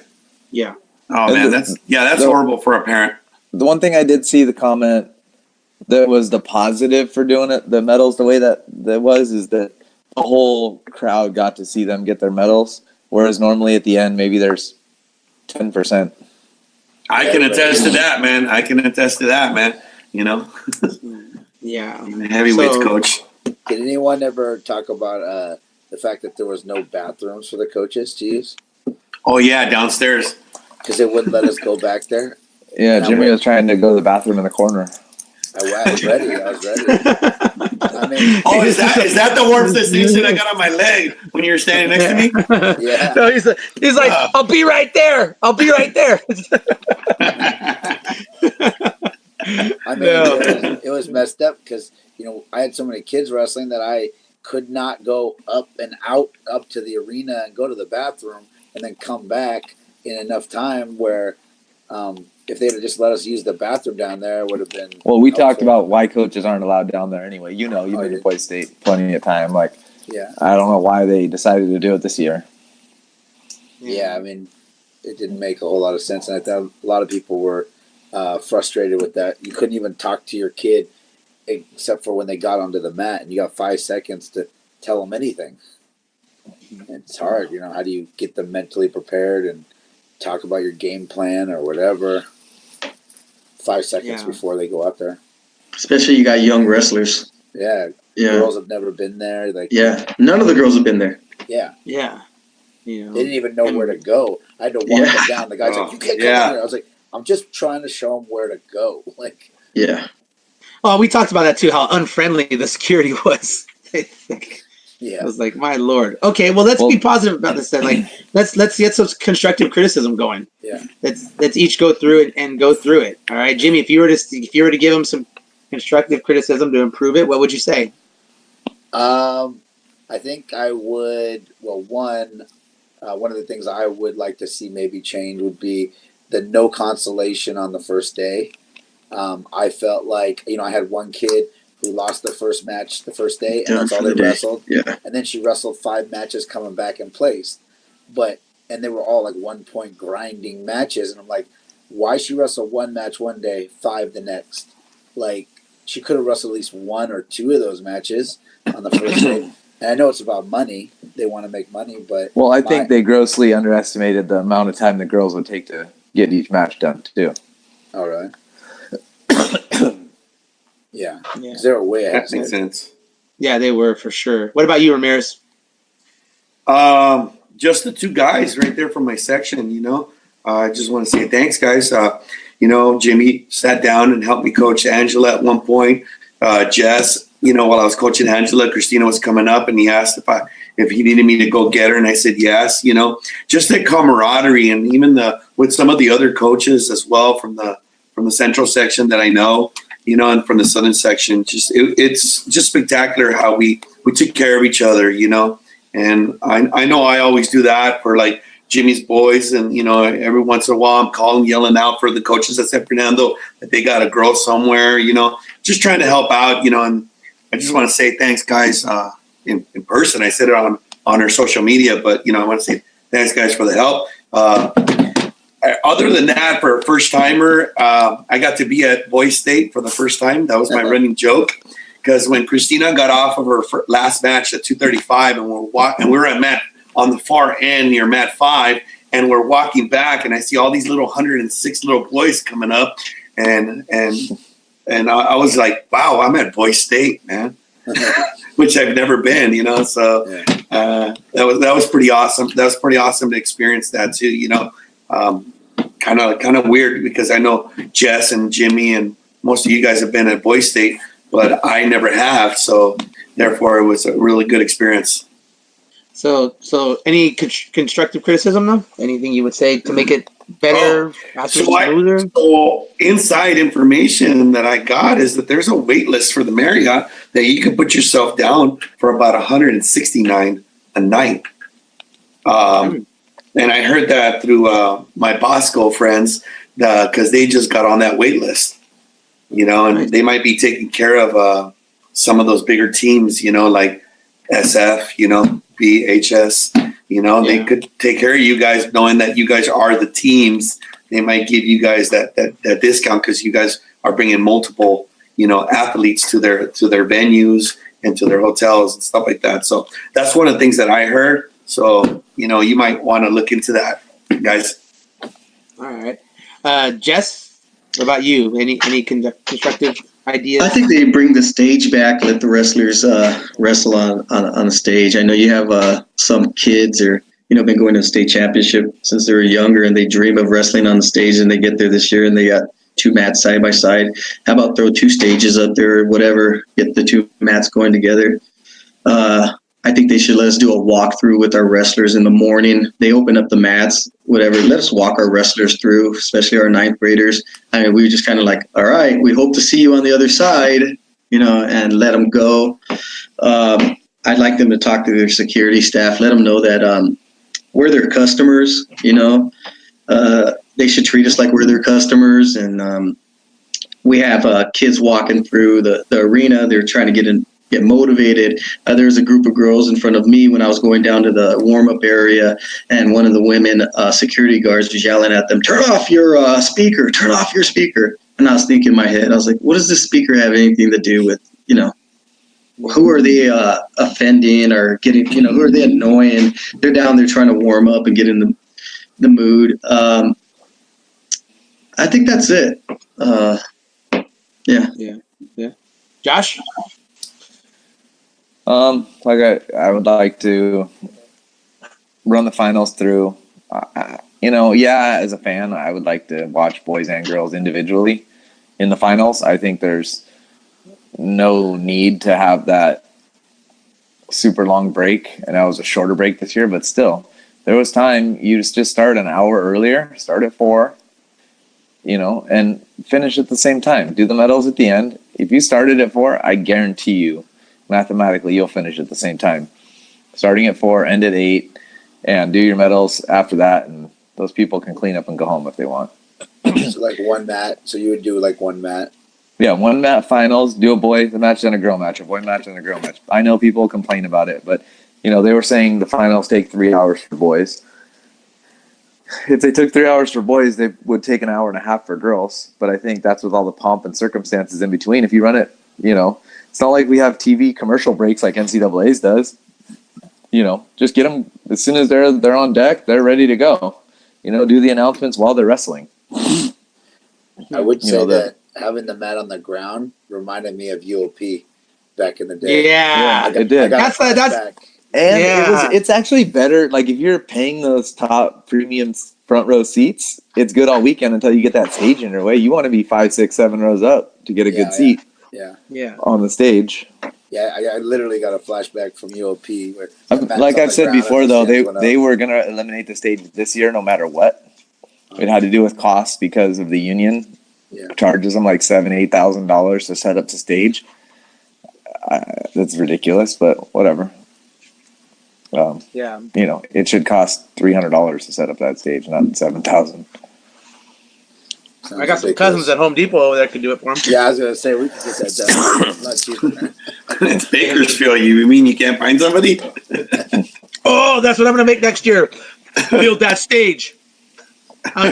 Yeah. Oh man, that's horrible for a parent. The one thing I did see the comment that was the positive for doing it, the medals, the way that was, is that the whole crowd got to see them get their medals, whereas normally at the end maybe there's 10%. I can attest to that, man. Yeah. I'm a heavyweights coach. Did anyone ever talk about the fact that there was no bathrooms for the coaches to use? Oh yeah, downstairs. Because they wouldn't let us go back there? Yeah, And I Jimmie went- was trying to go to the bathroom in the corner. I was ready. I mean, Oh, is that the warm sensation I got on my leg when you were standing next to me? yeah. No, he's like, I'll be right there. I'll be right there. I mean, No. it was messed up because, I had so many kids wrestling that I could not go up and out up to the arena and go to the bathroom and then come back in enough time where if they'd have just let us use the bathroom down there, it would have been Well, we talked helpful. about why coaches aren't allowed down there anyway. You Oh, made yeah. it Boise State plenty of time. Like, Yeah. I don't know why they decided to do it this year. Yeah, I mean, it didn't make a whole lot of sense. And I thought a lot of people were frustrated with that. You couldn't even talk to your kid except for when they got onto the mat, and you got 5 seconds to tell them anything. It's hard, how do you get them mentally prepared and talk about your game plan or whatever 5 seconds Yeah. before they go out there. Especially you got young wrestlers. Yeah, Yeah. girls have never been there. Like, Yeah. None of the girls have been there. yeah, Yeah. they didn't even know where to go. I had to walk them down. The guy's like, "You can't come Yeah. in here." I was like, "I'm just trying to show them where to go." Like, Yeah. Oh, we talked about that too, how unfriendly the security was. yeah, I was like, my Lord. Okay, well, let's be positive about this then. Like, let's get some constructive criticism going. yeah. Let's each go through it and go through it. All right, Jimmie, if you were to give him some constructive criticism to improve it, what would you say? I think I would. Well, one of the things I would like to see maybe change would be the no consolation on the first day. I felt like I had one kid who lost their first match the first day, and Done that's all for they the day. wrestled. Yeah. And then she wrestled 5 matches coming back in place, and they were all like 1-point grinding matches, and I'm like, why she wrestle 1 match one day, 5 the next? Like, she could have wrestled at least 1 or 2 of those matches on the first day. And I know it's about money; they want to make money, but Well, I think they grossly underestimated the amount of time the girls would take to get each match done, too. all right, yeah, Yeah. 'Cause they were way ahead. That makes sense. Yeah, they were for sure. What about you, Ramirez? Just the 2 guys right there from my section, I just want to say thanks, guys. Jimmie sat down and helped me coach Angela at one point. Jess, while I was coaching Angela, Christina was coming up and he asked if he needed me to go get her, and I said yes. Just that camaraderie, and even with some of the other coaches as well from the central section that I know, and from the southern section. It's just spectacular how we took care of each other, and I know I always do that for like Jimmie's boys, and every once in a while I'm calling, yelling out for the coaches at San Fernando that they got a girl somewhere, just trying to help out, and I just want to say thanks, guys, in person. I said it on our social media, but I want to say thanks, guys, for the help. Other than that, for a first timer, I got to be at Boise State for the first time. That was my running joke, because when Christina got off of her last match at 2:35, and we were at mat on the far end near mat 5, and we're walking back, and I see all these little 106 little boys coming up, and I was like, wow, I'm at Boise State, man, which I've never been, So that was pretty awesome. That was pretty awesome to experience that too, Kind of weird, because I know Jess and Jimmie and most of you guys have been at Boise State, but I never have. So therefore, it was a really good experience. So any constructive criticism though? Anything you would say to make it better, faster, smoother? So inside information that I got is that there's a wait list for the Marriott that you can put yourself down for about $169 a night. And I heard that through my Bosco friends because they just got on that wait list, and they might be taking care of some of those bigger teams, like SF, BHS. They could take care of you guys, knowing that you guys are the teams. They might give you guys that discount because you guys are bringing multiple, athletes to their venues and to their hotels and stuff like that. So that's one of the things that I heard. So you might want to look into that, guys. All right, Jess, what about you? Any constructive ideas? I think they bring the stage back, let the wrestlers wrestle on a stage. I know you have some kids or been going to the state championship since they were younger, and they dream of wrestling on the stage, and they get there this year and they got 2 mats side by side. How about throw 2 stages up there or whatever, get the 2 mats going together. I think they should let us do a walkthrough with our wrestlers in the morning. They open up the mats, whatever. Let us walk our wrestlers through, especially our 9th graders. I mean, we were just kind of like, all right, we hope to see you on the other side, and let them go. I'd like them to talk to their security staff, let them know that we're their customers, they should treat us like we're their customers. And we have kids walking through the arena. They're trying to get motivated. There's a group of girls in front of me when I was going down to the warm-up area, and one of the women security guards was yelling at them, turn off your speaker, turn off your speaker. And I was thinking in my head, I was like, what does this speaker have anything to do with, who are they offending or getting, who are they annoying? They're down there trying to warm up and get in the mood. I think that's it. Yeah. Josh? I would like to run the finals through. As a fan, I would like to watch boys and girls individually in the finals. I think there's no need to have that super long break, and that was a shorter break this year, but still, there was time. You just start an hour earlier, start at 4, and finish at the same time. Do the medals at the end. If you started at 4, I guarantee you, mathematically, you'll finish at the same time. Starting at 4, end at 8, and do your medals after that, and those people can clean up and go home if they want. So like one mat. So you would do like one mat. Yeah, 1 mat finals. Do a boy match and a girl match. A boy match and a girl match. I know people complain about it, but they were saying the finals take 3 hours for boys. If they took 3 hours for boys, they would take an hour and a half for girls. But I think that's with all the pomp and circumstances in between. If you run it, it's not like we have TV commercial breaks like NCAA's does. Just get them as soon as they're on deck, they're ready to go. Do the announcements while they're wrestling. I would say that having the mat on the ground reminded me of UOP back in the day. Yeah, it did. It's actually better. Like if you're paying those top premium front row seats, it's good all weekend until you get that stage in your way. You want to be 5, 6, 7 rows up to get a good seat. Yeah. On the stage. Yeah, I literally got a flashback from UOP. Where like I've said before, though, they were going to eliminate the stage this year no matter what. It had to do with costs because of the union. Charges them like $7,000, $8,000 to set up the stage. That's ridiculous, but whatever. It should cost $300 to set up that stage, not $7,000. I got some cousins at Home Depot over there could do it for them. Yeah, I was gonna say we could get that done. Not cheaper. It's Bakersfield. You mean you can't find somebody? Oh, that's what I'm gonna make next year. Build that stage.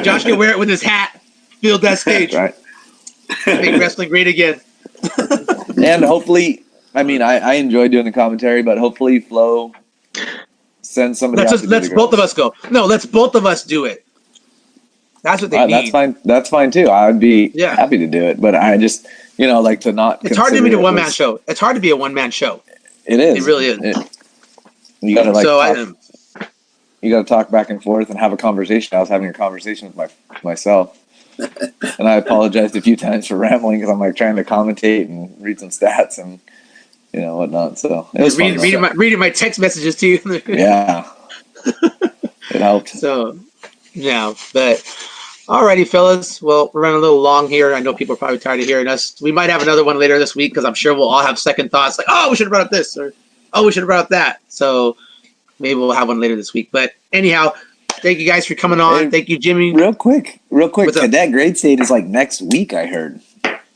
Josh can wear it with his hat. Build that stage. Right. Make wrestling great again. And hopefully, I enjoy doing the commentary, but hopefully Flo sends somebody. Let's both of us go. No, let's both of us do it. That's what they need. That's fine. That's fine too. I would be happy to do it, but I just, like to not. It's hard to be a one-man show. It's hard to be a one-man show. It is. It really is. You gotta you gotta talk back and forth and have a conversation. I was having a conversation with myself, and I apologized a few times for rambling because I'm trying to commentate and read some stats and whatnot. So it was reading my text messages to you. Yeah, it helped. So. No, but alrighty, fellas. Well, we're running a little long here. I know people are probably tired of hearing us. We might have another one later this week because I'm sure we'll all have second thoughts like, oh, we should have brought up this or oh, we should have brought up that. So maybe we'll have one later this week. But anyhow, thank you guys for coming on. Hey, thank you, Jimmie. Real quick. What's up? Cadet grade state is like next week, I heard.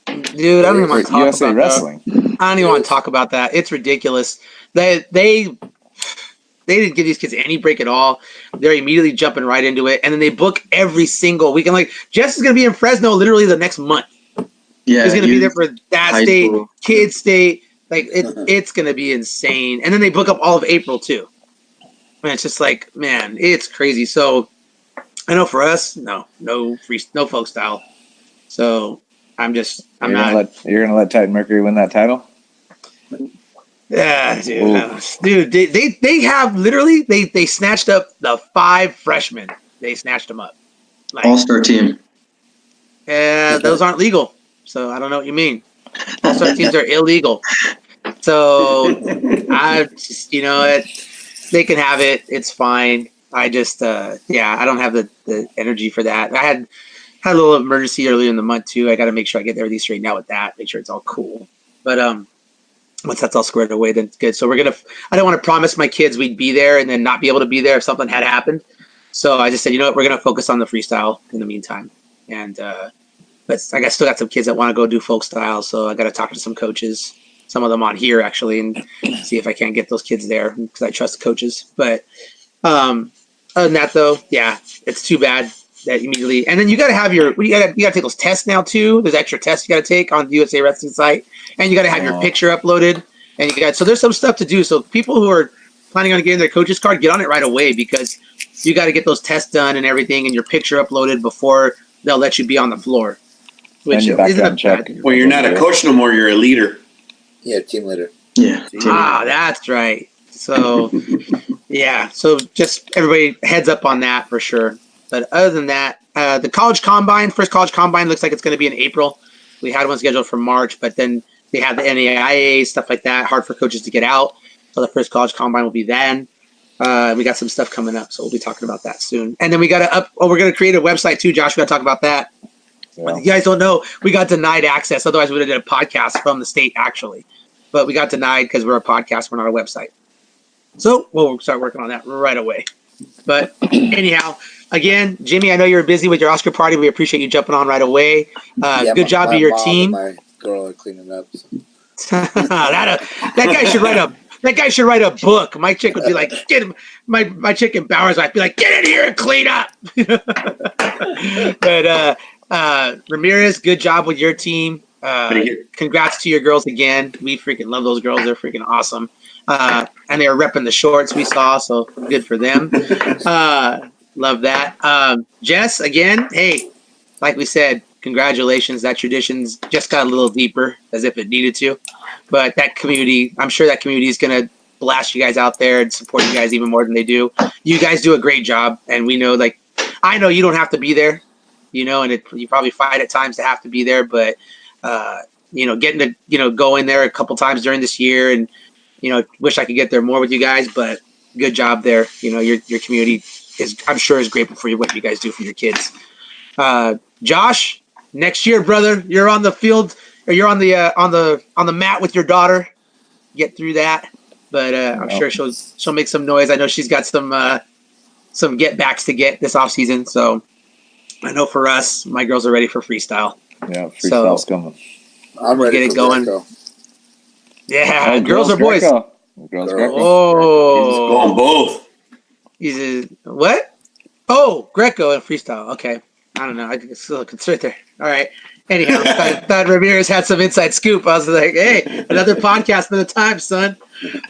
Dude, I don't even want to talk USA about Wrestling. that. I don't even want to talk about that. It's ridiculous. They didn't give these kids any break at all. They're immediately jumping right into it, and then they book every single weekend. Like Jess is going to be in Fresno literally the next month. Yeah, He's going to be there for that high state, school. kids state. Like it's going to be insane. And then they book up all of April too. And it's just like, man, it's crazy. So I know for us, no folk style. So I'm not. You're gonna let Titan Mercury win that title? Yeah, dude. They have literally they snatched up the 5 freshmen. They snatched them up. Like, All-star team. those aren't legal. So I don't know what you mean. All-star teams are illegal. So I just, they can have it. It's fine. I just, I don't have the energy for that. I had a little emergency earlier in the month too. I got to make sure I get everything straightened out with that. Make sure it's all cool. But once that's all squared away, then it's good. So I don't want to promise my kids we'd be there and then not be able to be there if something had happened. So I just said, you know what, we're going to focus on the freestyle in the meantime. And, but I still got some kids that want to go do folk style. So I got to talk to some coaches, some of them on here actually, and see if I can't get those kids there because I trust the coaches. But other than that though, yeah, it's too bad that immediately. And then you got to have you got to take those tests now too. There's extra tests you got to take on the USA Wrestling site. And you got to have your picture uploaded, and so there's some stuff to do. So people who are planning on getting their coach's card, get on it right away because you got to get those tests done and everything, and your picture uploaded before they'll let you be on the floor. Which isn't a bad. Well, you're not a coach no more. You're a leader. Yeah, team leader. Yeah. That's right. So yeah, so just everybody heads up on that for sure. But other than that, the college combine, first college combine looks like it's going to be in April. We had one scheduled for March, but then they have the NAIA, stuff like that. Hard for coaches to get out. So the first college combine will be then. We got some stuff coming up, so we'll be talking about that soon. And then we got to we're going to create a website too, Josh. We got to talk about that. Yeah. You guys don't know, we got denied access. Otherwise, we would have did a podcast from the state, actually. But we got denied because we're a podcast. We're not a website. So we'll start working on that right away. But anyhow, again, Jimmie, I know you're busy with your Oscar party. We appreciate you jumping on right away. Good job to your team. My girl are cleaning up. So. that guy should write a. That guy should write a book. My chick would be like, "Get him." My chick in Bowers wife be like, "Get in here and clean up." But Ramirez, good job with your team. Congrats to your girls again. We freaking love those girls. They're freaking awesome. And they were repping the shorts we saw, so good for them. Love that. Jess, again, hey, like we said, congratulations. That tradition's just got a little deeper as if it needed to. But that community, I'm sure that community is going to blast you guys out there and support you guys even more than they do. You guys do a great job. And we know, I know you don't have to be there, and you probably fight at times to have to be there. But, getting to, go in there a couple times during this year and, wish I could get there more with you guys. But good job there. Your community I'm sure is grateful for what you guys do for your kids. Josh, next year, brother, you're on the field. Or you're on the mat with your daughter. Get through that, but I'm sure she'll make some noise. I know she's got some get backs to get this off season. So I know for us, my girls are ready for freestyle. Yeah, freestyle's coming. I'm ready. Get it going. Greco. Yeah, girls or boys? Greco. Girls Greco. Oh, he's going both. What? Oh, Greco and freestyle. Okay, I don't know. It's right there. All right. Anyhow, thought Ramirez had some inside scoop. I was like, hey, another podcast another time, son.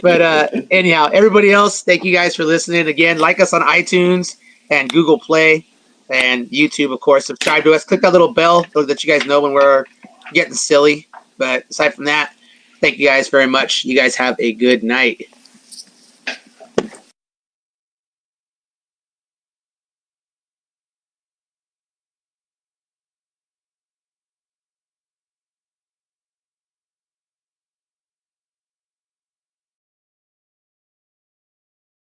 But anyhow, everybody else, thank you guys for listening. Again, like us on iTunes and Google Play and YouTube, of course. Subscribe to us. Click that little bell so that you guys know when we're getting silly. But aside from that, thank you guys very much. You guys have a good night.